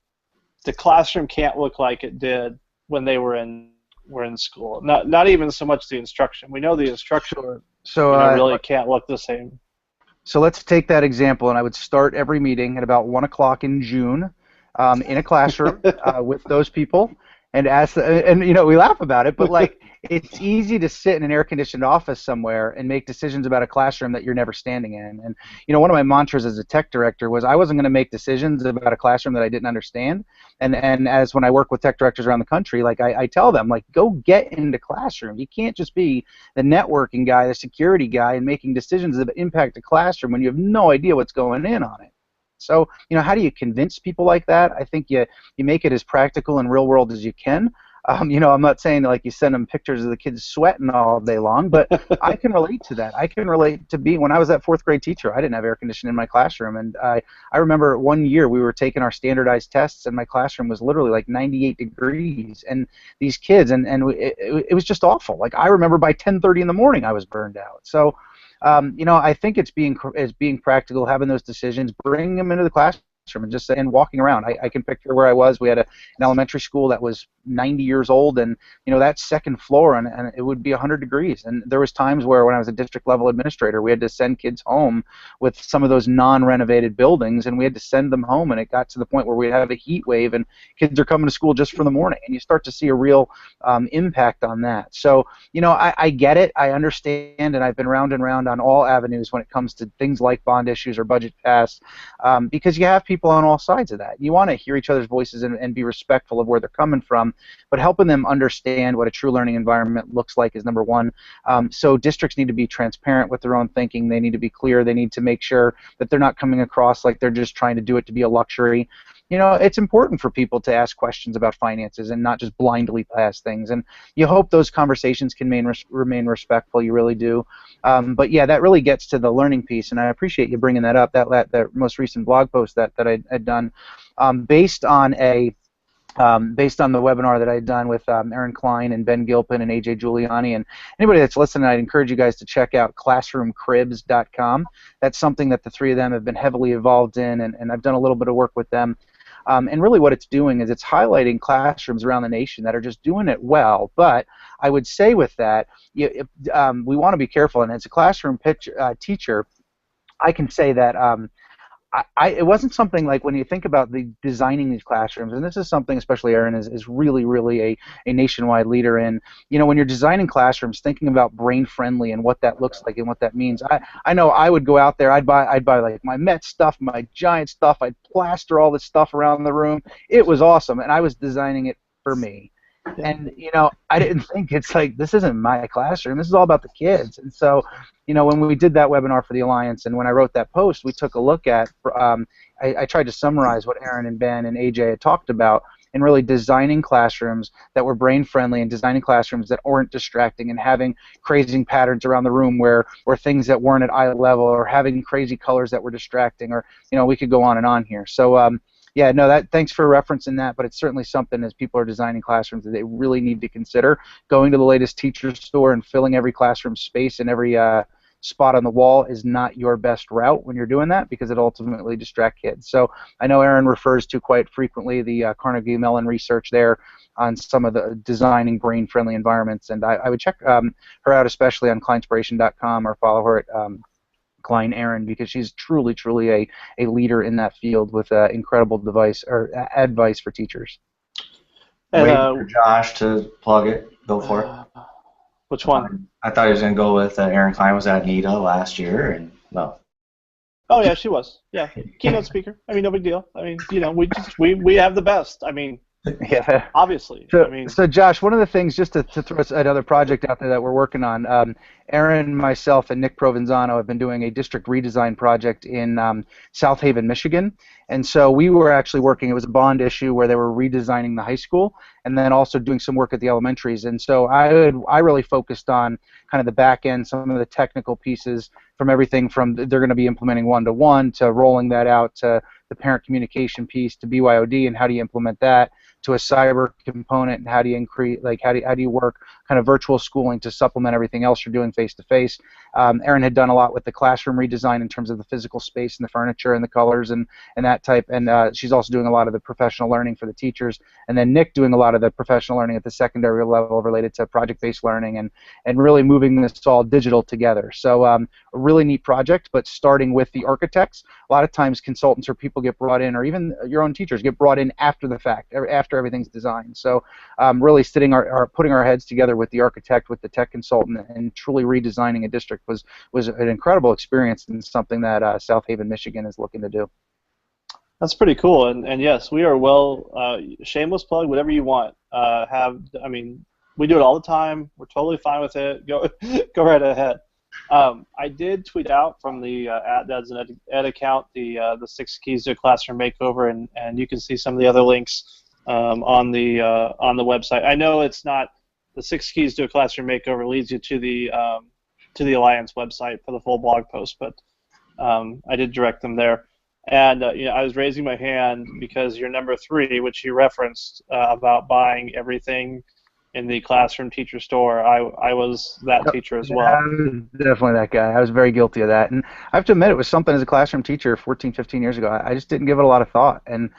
the classroom can't look like it did when they were in school? Not even so much the instruction. We know the instruction really can't look the same. So let's take that example, and I would start every meeting at about 1 o'clock in June. In a classroom with those people, and ask, and we laugh about it, but like it's easy to sit in an air-conditioned office somewhere and make decisions about a classroom that you're never standing in. And one of my mantras as a tech director was I wasn't going to make decisions about a classroom that I didn't understand. And as when I work with tech directors around the country, like I tell them, like, go get into classrooms. You can't just be the networking guy, the security guy, and making decisions that impact a classroom when you have no idea what's going in on it. So, how do you convince people like that? I think you make it as practical and real world as you can. I'm not saying like you send them pictures of the kids sweating all day long, but I can relate to that. I can relate to when I was that 4th grade teacher, I didn't have air conditioning in my classroom, and I remember one year we were taking our standardized tests, and my classroom was literally like 98 degrees, and these kids, and it was just awful. Like I remember by 10:30 in the morning I was burned out. So. I think it's being practical, having those decisions, bringing them into the classroom, and walking around. I can picture where I was. We had an elementary school that was 90 years old, and that second floor, and it would be 100 degrees. And there was times where when I was a district level administrator, we had to send kids home with some of those non-renovated buildings, and we had to send them home, and it got to the point where we'd have a heat wave, and kids are coming to school just for the morning, and you start to see a real impact on that. So I get it, I understand, and I've been round and round on all avenues when it comes to things like bond issues or budget pass, because you have people on all sides of that. You want to hear each other's voices and be respectful of where they're coming from, but helping them understand what a true learning environment looks like is number one. So districts need to be transparent with their own thinking. They need to be clear. They need to make sure that they're not coming across like they're just trying to do it to be a luxury. It's important for people to ask questions about finances and not just blindly pass things. And you hope those conversations can remain respectful. You really do. But yeah, that really gets to the learning piece, and I appreciate you bringing that up. That most recent blog post that I had done, based on a based on the webinar that I had done with Aaron Klein and Ben Gilpin and AJ Giuliani. And anybody that's listening, I'd encourage you guys to check out classroomcribs.com. That's something that the three of them have been heavily involved in, and I've done a little bit of work with them. And really what it's doing is it's highlighting classrooms around the nation that are just doing it well. But I would say with that, we want to be careful. And as a classroom teacher, I can say that it wasn't something like when you think about designing these classrooms, and this is something especially Aaron is really, really a nationwide leader in. When you're designing classrooms, thinking about brain friendly and what that looks like and what that means. I know I would go out there, I'd buy like my Met stuff, my Giant stuff, I'd plaster all this stuff around the room. It was awesome, and I was designing it for me. And I didn't think it's like, this isn't my classroom. This is all about the kids. And so, when we did that webinar for the Alliance, and when I wrote that post, we took a look at. I tried to summarize what Aaron and Ben and AJ had talked about, and really designing classrooms that were brain friendly, and designing classrooms that weren't distracting, and having crazy patterns around the room where things that weren't at eye level, or having crazy colors that were distracting, or we could go on and on here. So. Yeah, no, thanks for referencing that, but it's certainly something as people are designing classrooms that they really need to consider. Going to the latest teacher store and filling every classroom space and every spot on the wall is not your best route when you're doing that, because it ultimately distracts kids. So I know Aaron refers to quite frequently the Carnegie Mellon research there on some of the designing brain-friendly environments, and I would check her out, especially on Kleinspiration.com, or follow her at Klein Aaron, because she's truly a leader in that field with incredible advice for teachers. And, wait for Josh to plug it. Go for it. Which one? I thought he was going to go with Aaron Klein was at NETA last year, and no. Oh yeah, she was. Yeah, keynote speaker. I mean, no big deal. I mean, we have the best. I mean. Yeah. Obviously. So Josh, one of the things, just to throw another project out there that we're working on, Aaron, myself, and Nick Provenzano have been doing a district redesign project in South Haven, Michigan. And so we were actually working, it was a bond issue where they were redesigning the high school and then also doing some work at the elementaries. And so I really focused on kind of the back end, some of the technical pieces, from everything from they're going to be implementing one-to-one to rolling that out to the parent communication piece to BYOD and how do you implement that, to a cyber component and how do you increase, like how do you work kind of virtual schooling to supplement everything else you're doing face-to-face. Aaron had done a lot with the classroom redesign in terms of the physical space and the furniture and the colors and that type, and she's also doing a lot of the professional learning for the teachers, and then Nick doing a lot of the professional learning at the secondary level related to project-based learning and really moving this all digital together. So a really neat project, but starting with the architects. A lot of times consultants or people get brought in, or even your own teachers get brought in after the fact, after everything's designed. So really putting our heads together with the architect, with the tech consultant, and truly redesigning a district was an incredible experience, and something that South Haven, Michigan is looking to do. That's pretty cool, and yes, we are shameless plug, whatever you want. I mean, we do it all the time. We're totally fine with it. Go right ahead. I did tweet out from the @Dads and Ed account the 6 keys to a classroom makeover, and you can see some of the other links on the website. I know it's not the 6 keys to a classroom makeover leads you to the Alliance website for the full blog post, but I did direct them there. And I was raising my hand because your number 3, which you referenced about buying everything in the classroom teacher store, I was that teacher as well. I was definitely that guy. I was very guilty of that. And I have to admit, it was something as a classroom teacher 14, 15 years ago. I just didn't give it a lot of thought. And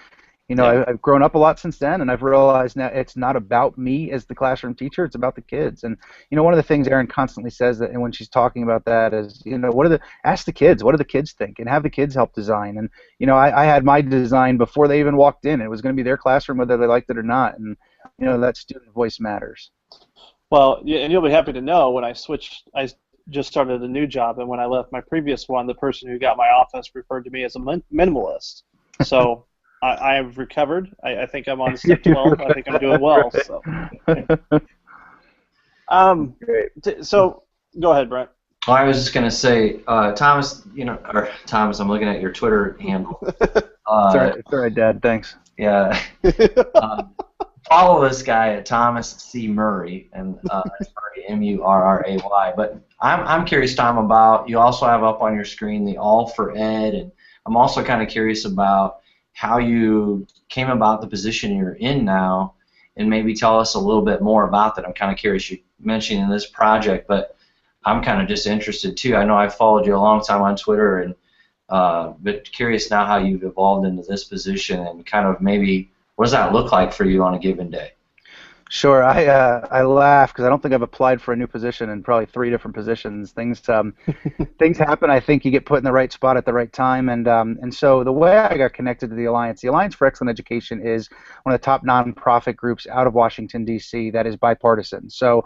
I've grown up a lot since then, and I've realized now it's not about me as the classroom teacher, it's about the kids. And one of the things Erin constantly says that, and when she's talking about that, is ask the kids, what do the kids think, and have the kids help design. And I had my design before they even walked in. It was going to be their classroom whether they liked it or not, and that student voice matters. Well, and you'll be happy to know when I switched, I just started a new job, and when I left my previous one, the person who got my office referred to me as a minimalist. So I have recovered. I think I'm on step 12. I think I'm doing well. So, so go ahead, Brent. Well, I was just going to say, Thomas, Thomas, I'm looking at your Twitter handle. It's all right, Dad. Thanks. Yeah. Follow this guy at Thomas C. Murray, and it's Murray, M-U-R-R-A-Y. But I'm curious, Tom, about, you also have up on your screen the All for Ed, and I'm also kind of curious about, how you came about the position you're in now, and maybe tell us a little bit more about that. I'm kind of curious. You mentioned in this project, but I'm kind of just interested too. I know I've followed you a long time on Twitter, and but curious now how you've evolved into this position, and kind of maybe what does that look like for you on a given day? Sure. I laugh because I don't think I've applied for a new position in probably 3 different positions. Things happen. I think you get put in the right spot at the right time, and so the way I got connected to the Alliance for Excellent Education is one of the top nonprofit groups out of Washington D.C. that is bipartisan. So,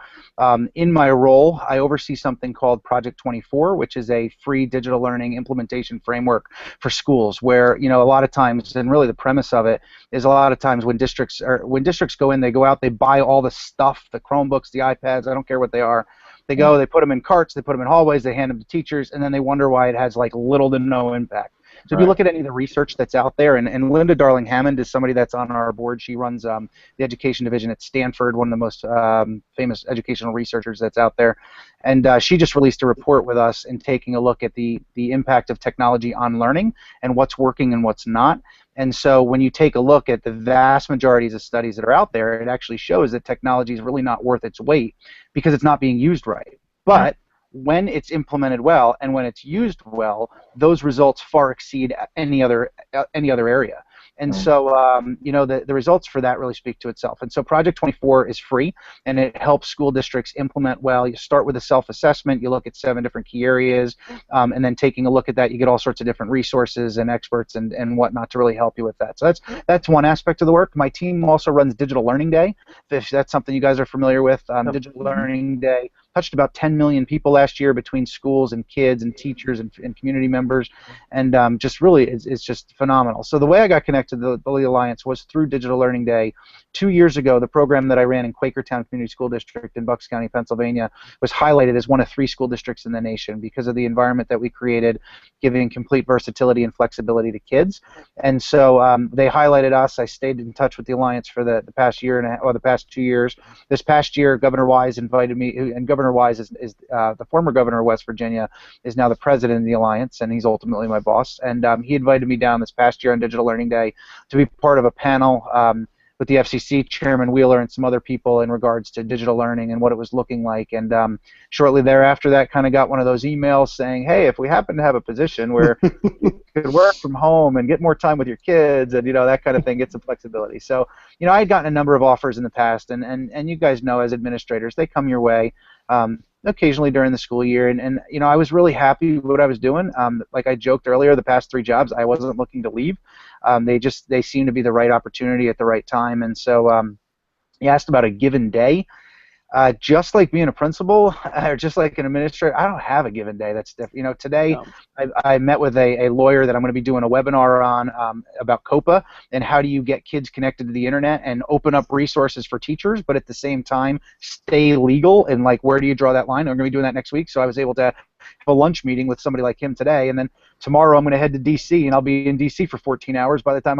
in my role, I oversee something called Project 24, which is a free digital learning implementation framework for schools. Where a lot of times, and really the premise of it is a lot of times when districts go in, they go out, they buy all the stuff, the Chromebooks, the iPads, I don't care what they are. They go, they put them in carts, they put them in hallways, they hand them to teachers, and then they wonder why it has like little to no impact. So if you look at any of the research that's out there, and Linda Darling-Hammond is somebody that's on our board. She runs the education division at Stanford, one of the most famous educational researchers that's out there. And she just released a report with us and taking a look at the impact of technology on learning and what's working and what's not. And so when you take a look at the vast majorities of studies that are out there, it actually shows that technology is really not worth its weight because it's not being used right. But when it's implemented well and when it's used well, those results far exceed any other area. And so, the results for that really speak to itself. And so Project 24 is free, and it helps school districts implement well. You start with a self-assessment. You look at 7 different key areas, and then taking a look at that, you get all sorts of different resources and experts and whatnot to really help you with that. So that's one aspect of the work. My team also runs Digital Learning Day, if that's something you guys are familiar with. Digital Learning Day touched about 10 million people last year between schools and kids and teachers and community members, and just really it's just phenomenal. So the way I got connected to the Alliance was through Digital Learning Day. 2 years ago, the program that I ran in Quakertown Community School District in Bucks County, Pennsylvania, was highlighted as one of 3 school districts in the nation because of the environment that we created, giving complete versatility and flexibility to kids. And so they highlighted us. I stayed in touch with the Alliance for the past year and a half, or the past 2 years. This past year, Governor Wise invited me, and Governor Wise is the former governor of West Virginia, is now the president of the Alliance, and he's ultimately my boss. And he invited me down this past year on Digital Learning Day to be part of a panel with the FCC Chairman Wheeler and some other people in regards to digital learning and what it was looking like. And shortly thereafter, that kind of got one of those emails saying, hey, if we happen to have a position where you could work from home and get more time with your kids and that kind of thing, get some flexibility. So I had gotten a number of offers in the past, and you guys know, as administrators, they come your way occasionally during the school year, and I was really happy with what I was doing. Like I joked earlier, the past 3 jobs, I wasn't looking to leave. They seemed to be the right opportunity at the right time. And so you asked about a given day. Just like being a principal or just like an administrator, I don't have a given day that's different. Today I met with a lawyer that I'm going to be doing a webinar on about COPA and how do you get kids connected to the internet and open up resources for teachers, but at the same time stay legal, and like where do you draw that line? I'm going to be doing that next week, so I was able to have a lunch meeting with somebody like him today, and then tomorrow I'm going to head to D.C. and I'll be in D.C. for 14 hours. By the time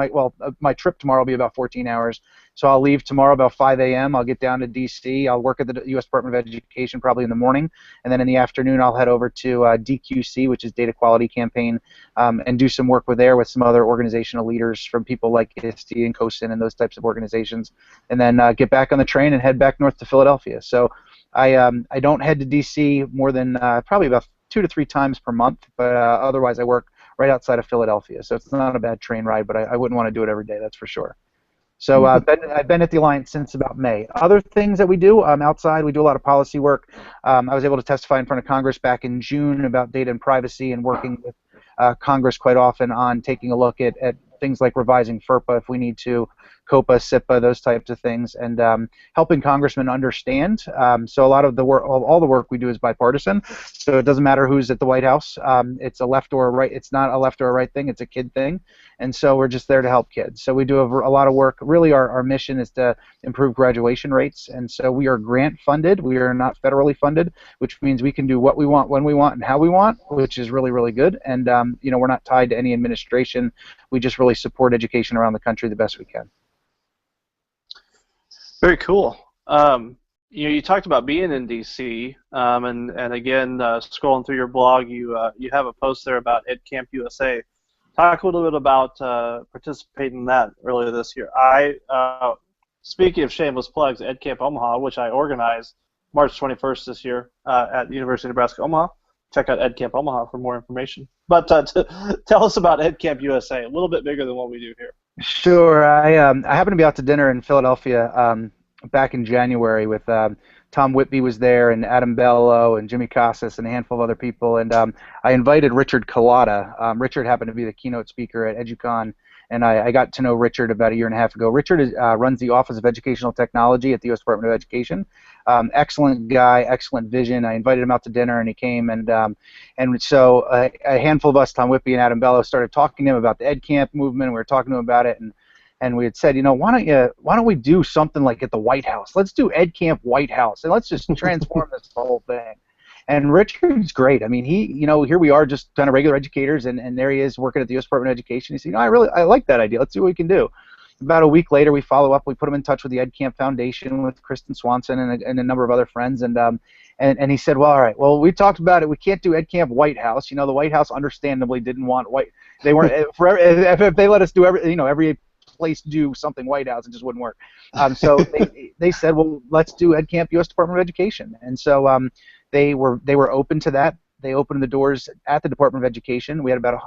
my trip tomorrow will be about 14 hours. So I'll leave tomorrow about 5 a.m. I'll get down to D.C. I'll work at the U.S. Department of Education probably in the morning, and then in the afternoon I'll head over to DQC, which is Data Quality Campaign, and do some work with some other organizational leaders from people like ISTE and COSIN and those types of organizations, and then get back on the train and head back north to Philadelphia. So I don't head to D.C. more than probably about 2 to 3 times per month, but otherwise I work right outside of Philadelphia, so it's not a bad train ride, but I wouldn't want to do it every day, that's for sure. So I've been at the Alliance since about May. Other things that we do outside, we do a lot of policy work. I was able to testify in front of Congress back in June about data and privacy, and working with Congress quite often on taking a look at things like revising FERPA if we need to, COPA, SIPA, those types of things, and helping congressmen understand. So a lot of the work, all the work we do is bipartisan. So it doesn't matter who's at the White House. It's a left or a right. It's not a left or a right thing. It's a kid thing. And so we're just there to help kids. So we do a lot of work. Really, our mission is to improve graduation rates. And so we are grant funded. We are not federally funded, which means we can do what we want, when we want, and how we want, which is really, really good. And we're not tied to any administration. We just really support education around the country the best we can. Very cool. You talked about being in DC, and again, scrolling through your blog, you have a post there about EdCamp USA. Talk a little bit about participating in that earlier this year. Speaking of shameless plugs, Ed Camp Omaha, which I organized March 21st this year at the University of Nebraska Omaha. Check out Ed Camp Omaha for more information. But tell us about Ed Camp USA, a little bit bigger than what we do here. Sure. I happened to be out to dinner in Philadelphia back in January with Tom Whitby was there, and Adam Bello and Jimmy Casas and a handful of other people, and I invited Richard Collada. Richard happened to be the keynote speaker at EduCon, and I got to know Richard about a year and a half ago. Richard runs the Office of Educational Technology at the U.S. Department of Education. Excellent guy, excellent vision. I invited him out to dinner, and he came, and so a handful of us, Tom Whitby and Adam Bello, started talking to him about the EdCamp movement. We were talking to him about it, and we had said, why don't we do something like at the White House? Let's do EdCamp White House, and let's just transform this whole thing. And Richard's great. I mean, here we are, just kind of regular educators, and there he is working at the U.S. Department of Education. He said, I like that idea. Let's see what we can do. About a week later, we follow up. We put him in touch with the EdCamp Foundation with Kristen Swanson and a number of other friends, and he said, well, all right, well, we talked about it. We can't do EdCamp White House. The White House understandably didn't want white. They weren't if they let us do every place do something White House, it just wouldn't work. So they said, well, let's do EdCamp U.S. Department of Education, and so they were open to that. They opened the doors at the Department of Education. We had about,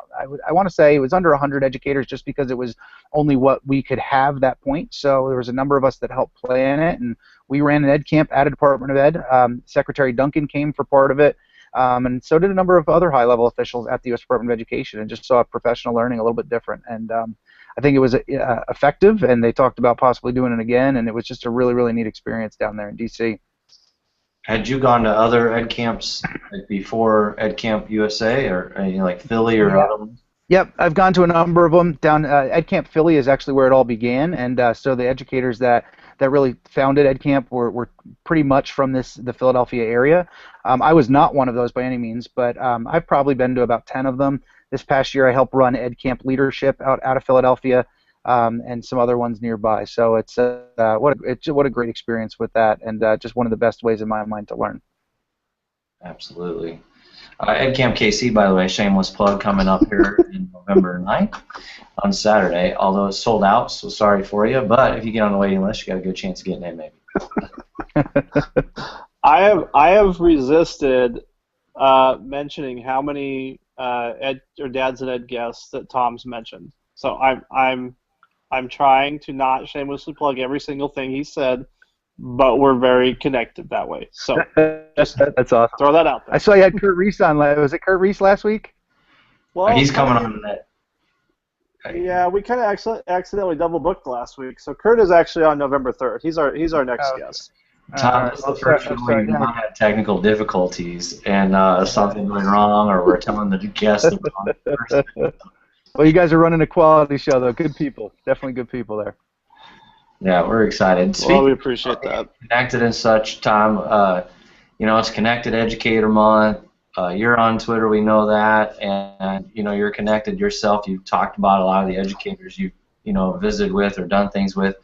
I want to say it was under 100 educators, just because it was only what we could have that point. So there was a number of us that helped plan it, and we ran an Ed Camp at a Department of Ed. Secretary Duncan came for part of it, and so did a number of other high-level officials at the U.S. Department of Education, and just saw professional learning a little bit different. And I think it was effective, and they talked about possibly doing it again, and it was just a really, really neat experience down there in D.C. Had you gone to other ed camps before Ed Camp USA, or like Philly or other ones? Yep, I've gone to a number of them. Down Ed Camp Philly is actually where it all began, and so the educators that really founded Ed Camp were pretty much from the Philadelphia area. I was not one of those by any means, but I've probably been to about 10 of them. This past year, I helped run Ed Camp Leadership out of Philadelphia. And some other ones nearby. So it's what a great experience with that, and just one of the best ways in my mind to learn. Absolutely. Ed Camp KC, by the way, shameless plug, coming up here in November 9th on Saturday, although it's sold out, so sorry for you, but if you get on the waiting list, you got a good chance of getting in, maybe. I have resisted mentioning how many Ed or Dads and Ed guests that Tom's mentioned. So I'm trying to not shamelessly plug every single thing he said, but we're very connected that way. So just that's awesome. Throw that out there. I saw you had Kurt Reese on. Was it Kurt Reese last week? Well, he's coming on that. Yeah, we kind of accidentally double booked last week. So Kurt is actually on November 3rd. He's our next guest. Tom, this is the first time we not had technical difficulties and something going wrong, or we're telling the guest the wrong person. Well, you guys are running a quality show, though. Good people. Definitely good people there. Yeah, we're excited. Well, we appreciate that. Connected and such, Tom. It's Connected Educator Month. You're on Twitter, we know that, and you're connected yourself. You've talked about a lot of the educators you've visited with or done things with.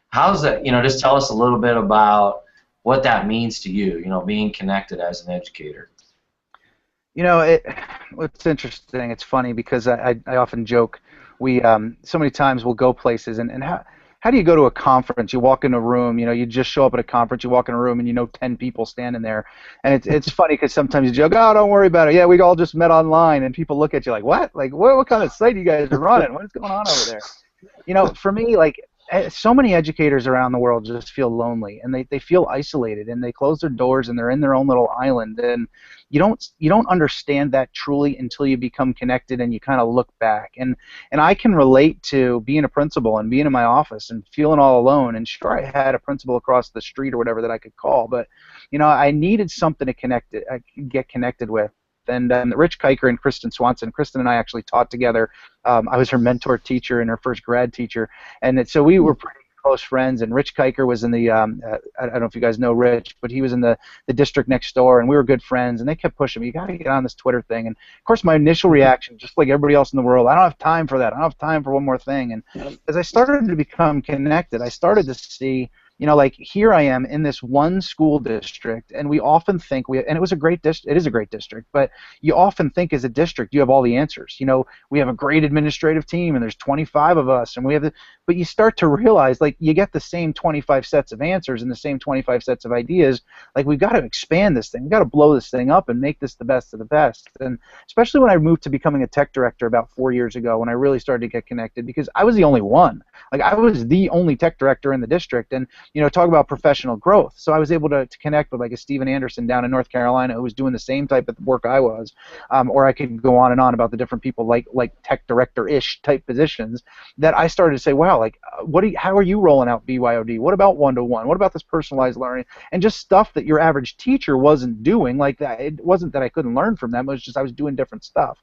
How's that? Just tell us a little bit about what that means to you. Being connected as an educator. It's interesting. It's funny because I often joke. We so many times we'll go places, and how do you go to a conference? You walk in a room, you just show up at a conference, you walk in a room, and 10 people standing there. And it's funny because sometimes you joke, oh, don't worry about it. Yeah, we all just met online, and people look at you like, what? Like, what kind of site you guys are running? What is going on over there? For me, like, so many educators around the world just feel lonely, and they feel isolated, and they close their doors, and they're in their own little island, and you don't understand that truly until you become connected and you kind of look back. And I can relate to being a principal and being in my office and feeling all alone. And sure, I had a principal across the street or whatever that I could call, but I needed something to get connected with. And Rich Kiker and Kristen Swanson. Kristen and I actually taught together. I was her mentor teacher and her first grad teacher, and so we were pretty close friends. And Rich Kiker was in the I don't know if you guys know Rich, but he was in the district next door, and we were good friends. And they kept pushing me, you got to get on this Twitter thing. And of course, my initial reaction, just like everybody else in the world, I don't have time for that. I don't have time for one more thing. And as I started to become connected, I started to see You know, like here I am in this one school district, and we often think and it was a great it is a great district, but you often think as a district you have all the answers. You know, we have a great administrative team, and there's 25 of us, and we have but you start to realize, like, you get the same 25 sets of answers and the same 25 sets of ideas. Like, we've got to expand this thing. We've got to blow this thing up and make this the best of the best. And especially when I moved to becoming a tech director about 4 years ago, when I really started to get connected, because I was the only one. Like, I was the only tech director in the district, and, you know, talk about professional growth. So I was able to connect with, like, a Steven Anderson down in North Carolina who was doing the same type of work I was, or I could go on and on about the different people like tech director-ish type positions, that I started to say, wow, like, how are you rolling out BYOD? What about one-to-one? What about this personalized learning? And just stuff that your average teacher wasn't doing. Like, that, it wasn't that I couldn't learn from them, it was just I was doing different stuff.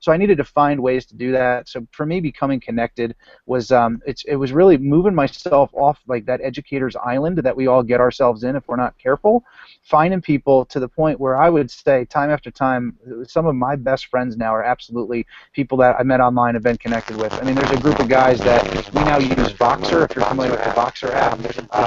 So I needed to find ways to do that. So for me, becoming connected was it was really moving myself off, like, that educator's island that we all get ourselves in if we're not careful, finding people to the point where I would say time after time, some of my best friends now are absolutely people that I met online, have been connected with. I mean, there's a group of guys that we now use Voxer. If you're familiar with the Voxer app,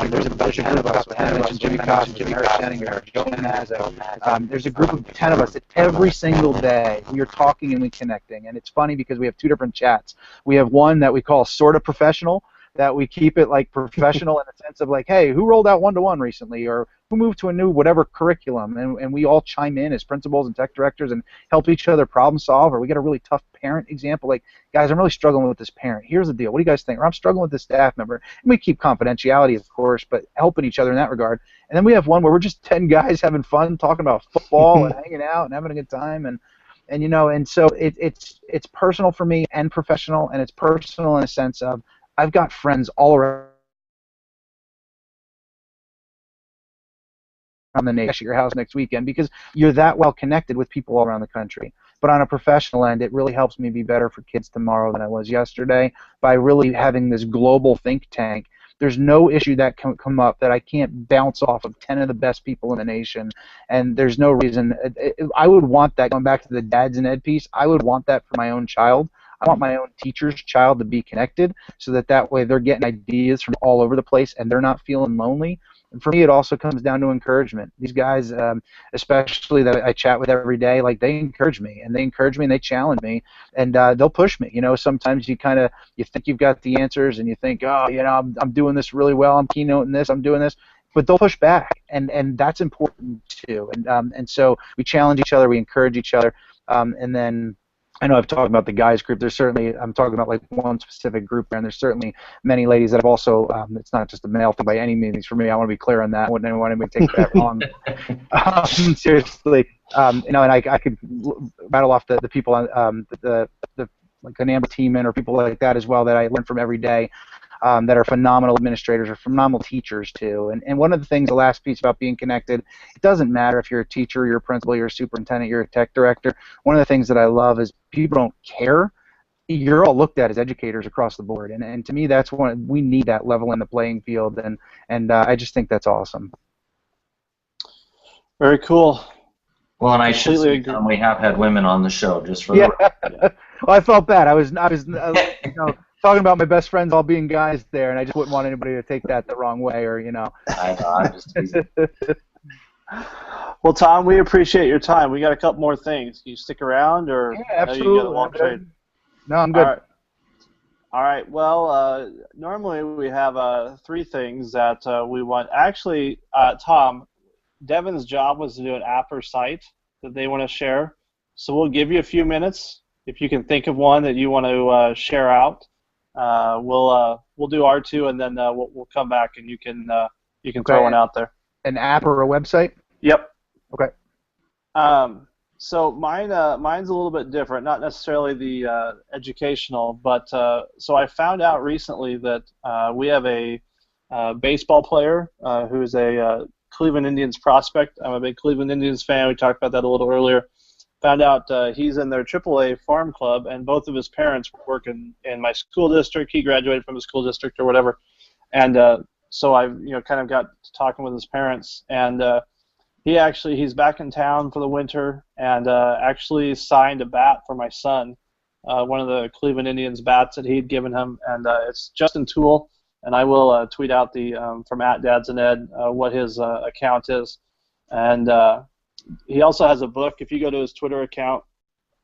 there's a bunch of group of us. I mentioned Jimmy Cox, Jimmy Schoening, Joe Manazzo. There's a group of 10 of us that every single day we are talking and we connecting. And it's funny because we have two different chats. We have one that we call sort of professional, that we keep it like professional in the sense of, like, hey, who rolled out one-to-one recently, or who moved to a new whatever curriculum, and we all chime in as principals and tech directors and help each other problem solve. Or we get a really tough parent example, like, guys, I'm really struggling with this parent. Here's the deal. What do you guys think? Or I'm struggling with this staff member. And we keep confidentiality, of course, but helping each other in that regard. And then we have one where we're just 10 guys having fun, talking about football and hanging out and having a good time. And you know, and so it's personal for me and professional, and it's personal in a sense of I've got friends all around the nation at your house next weekend, because you're that well connected with people all around the country. But on a professional end, it really helps me be better for kids tomorrow than I was yesterday by really having this global think tank. There's no issue that can come up that I can't bounce off of 10 of the best people in the nation, and there's no reason. I would want that, going back to the dads and ed piece, I would want that for my own child. I want my own teacher's child to be connected, so that way they're getting ideas from all over the place and they're not feeling lonely. And for me, it also comes down to encouragement. These guys, especially that I chat with every day, like, they encourage me, and they challenge me, and they'll push me. You know, sometimes you think you've got the answers, and you think, oh, you know, I'm doing this really well, I'm keynoting this, I'm doing this, but they'll push back, and that's important too. And so we challenge each other, we encourage each other, and then. I know I've talked about the guys group. There's certainly, I'm talking about like one specific group there, and there's certainly many ladies that have also, it's not just a male thing by any means for me. I want to be clear on that. I wouldn't want anybody to take that wrong. Seriously, you know, and I could rattle off the people on the like an Amber Teeman or people like that as well that I learn from every day. That are phenomenal administrators or phenomenal teachers too. And one of the things, the last piece about being connected, it doesn't matter if you're a teacher, you're a principal, you're a superintendent, you're a tech director. One of the things that I love is people don't care. You're all looked at as educators across the board, and to me, that's we need that level in the playing field, and I just think that's awesome. Very cool. Well, and I should say, we have had women on the show, just for the record. Well, I felt bad. I was you know, talking about my best friends all being guys there, and I just wouldn't want anybody to take that the wrong way, or, you know. I'm just teasing. Well, Tom, we appreciate your time. We got a couple more things. Can you stick around, or yeah, absolutely. You gotta walk straight? No, I'm good. All right. Well, normally we have 3 things that we want. Actually, Tom, Devin's job was to do an app or site that they want to share. So we'll give you a few minutes. If you can think of one that you want to share out, we'll do our 2, and then we'll come back and you can throw one out there. An app or a website? Yep. Okay. So mine's a little bit different, not necessarily the educational, but so I found out recently that we have a baseball player who is a Cleveland Indians prospect. I'm a big Cleveland Indians fan. We talked about that a little earlier. Found out he's in their AAA farm club, and both of his parents work in my school district. He graduated from the school district or whatever, and so I kind of got to talking with his parents, and he's back in town for the winter, and actually signed a bat for my son, one of the Cleveland Indians bats that he'd given him, and it's Justin Toole. and I will tweet out the from @dadsanded what his account is. And he also has a book. If you go to his Twitter account,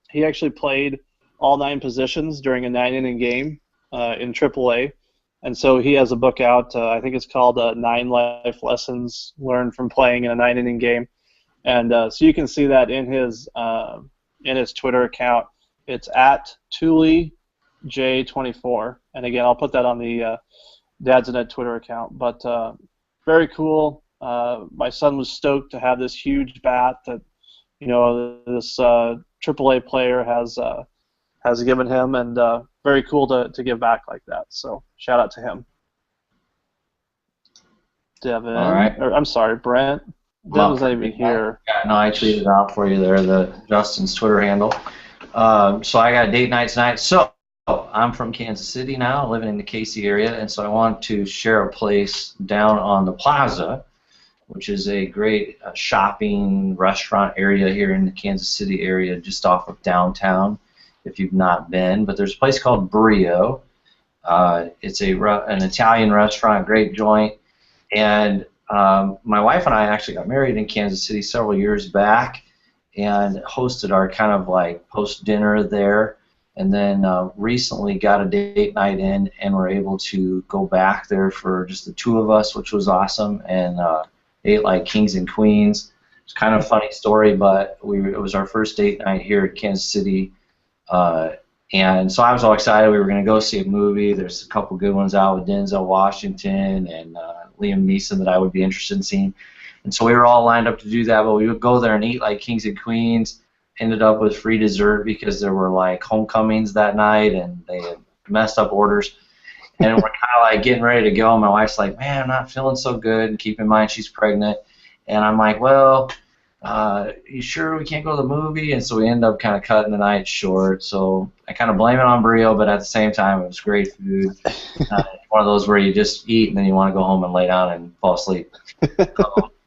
he actually played all 9 positions during a 9-inning game in AAA. And so he has a book out. I think it's called 9 Life Lessons Learned from Playing in a 9-Inning Game. And so you can see that in his Twitter account. It's @TuliJ24. And again, I'll put that on the Dads and Ed Twitter account. But very cool. My son was stoked to have this huge bat that, this AAA player has given him, and very cool to give back like that. So shout out to him. Devin. All right. I'm sorry, Brent. Devin's not even here. Yeah, no, I tweeted out for you there, Justin's Twitter handle. So I got a date night tonight. So I'm from Kansas City now, living in the KC area, and so I want to share a place down on the plaza, which is a great shopping restaurant area here in the Kansas City area, just off of downtown, if you've not been. But there's a place called Brio. It's an Italian restaurant, great joint. And my wife and I actually got married in Kansas City several years back and hosted our kind of like post-dinner there. And then recently got a date night in and were able to go back there for just the 2 of us, which was awesome. And ate like kings and queens. It's kind of a funny story, but it was our first date night here at Kansas City, and so I was all excited. We were going to go see a movie. There's a couple good ones out with Denzel Washington and Liam Neeson that I would be interested in seeing, and so we were all lined up to do that. But we would go there and eat like kings and queens. Ended up with free dessert because there were like homecomings that night, and they had messed up orders. And we're kind of like getting ready to go, and my wife's like, man, I'm not feeling so good, and keep in mind she's pregnant. And I'm like, well, you sure we can't go to the movie? And so we end up kind of cutting the night short. So I kind of blame it on Brio, but at the same time, it was great food. One of those where you just eat, and then you want to go home and lay down and fall asleep.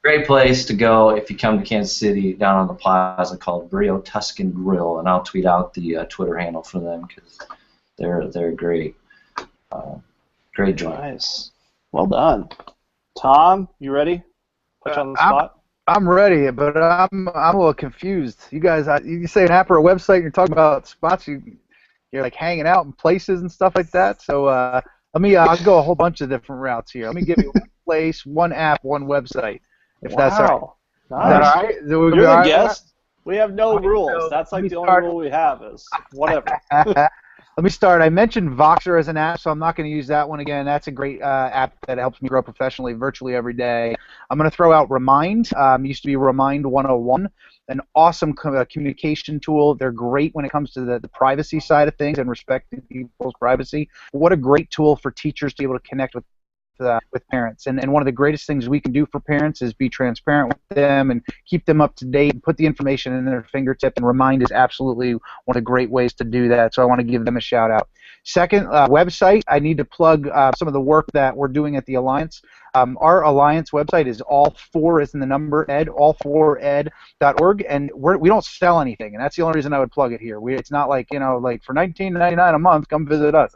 Great place to go if you come to Kansas City, down on the plaza, called Brio Tuscan Grill, and I'll tweet out the Twitter handle for them because they're great. Great joint. Nice. Well done. Tom, you ready? Put you on the spot. I'm ready, but I'm a little confused. You guys, you say an app or a website, and you're talking about spots. You're like hanging out in places and stuff like that. So I'll go a whole bunch of different routes here. Let me give you one place, one app, one website, if that's all right. Nice. Is that all right? You're the guest. We have no rules. That's like the only rule we have is whatever. Let me start. I mentioned Voxer as an app, so I'm not going to use that one again. That's a great app that helps me grow professionally virtually every day. I'm going to throw out Remind. Used to be Remind 101, an awesome communication tool. They're great when it comes to the privacy side of things and respecting people's privacy. What a great tool for teachers to be able to connect with parents. And one of the greatest things we can do for parents is be transparent with them and keep them up to date and put the information in their fingertip, and Remind is absolutely one of the great ways to do that, so I want to give them a shout out. Second, website, I need to plug some of the work that we're doing at the Alliance. Our Alliance website is all4 as in the number ed, all4ed.org, and we don't sell anything, and that's the only reason I would plug it here. It's not like, like for $19.99 a month, come visit us.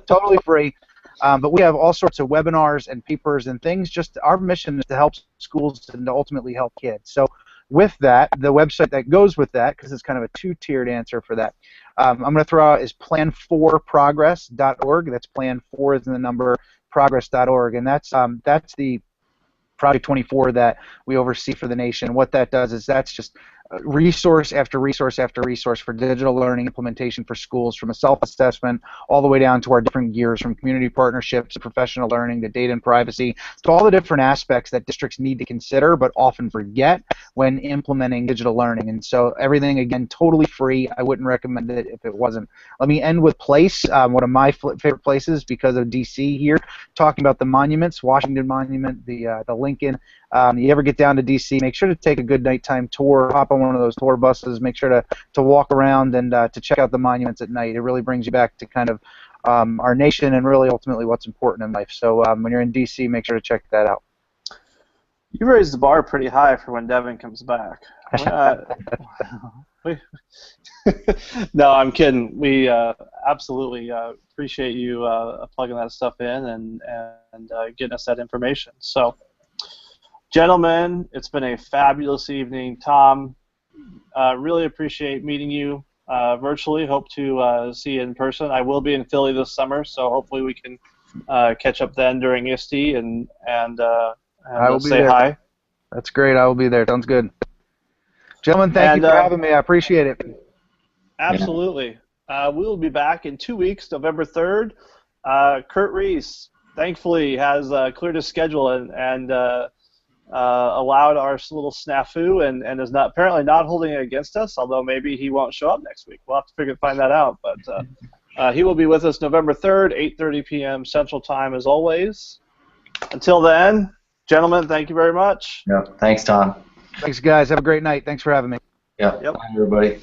Totally free. But we have all sorts of webinars and papers and things. Just our mission is to help schools and to ultimately help kids. So with that, the website that goes with that, because it's kind of a 2-tiered answer for that, I'm going to throw out is plan4progress.org. That's plan4 is in the number progress.org, and that's the Project 24 that we oversee for the nation. What that does is that's just resource after resource after resource for digital learning implementation for schools, from a self-assessment all the way down to our different gears, from community partnerships to professional learning to data and privacy, to all the different aspects that districts need to consider but often forget when implementing digital learning. And so everything, again, totally free. I wouldn't recommend it if it wasn't. Let me end with Place, one of my favorite places because of DC here, talking about the monuments, Washington Monument, the Lincoln. You ever get down to DC, make sure to take a good nighttime tour, hop on one of those tour buses, make sure to walk around and to check out the monuments at night. It really brings you back to kind of our nation and really ultimately what's important in life. So when you're in DC, make sure to check that out. You raised the bar pretty high for when Devin comes back. We're not, no, I'm kidding. We absolutely appreciate you plugging that stuff in and getting us that information. So, gentlemen, it's been a fabulous evening. Tom, really appreciate meeting you virtually. Hope to see you in person. I will be in Philly this summer, so hopefully we can catch up then during ISTE and I will be say there. hi. That's great. I will be there. Sounds good. Gentlemen, thank you for having me. I appreciate it. Absolutely. We will be back in 2 weeks, November 3rd. Kurt Reese, thankfully, has cleared his schedule and allowed our little snafu and is apparently not holding it against us, although maybe he won't show up next week. We'll have to find that out. But he will be with us November 3rd, 8:30 p.m. Central Time, as always. Until then, gentlemen, thank you very much. Yeah. Thanks, Tom. Thanks, guys. Have a great night. Thanks for having me. Yeah. Yep. Bye, everybody.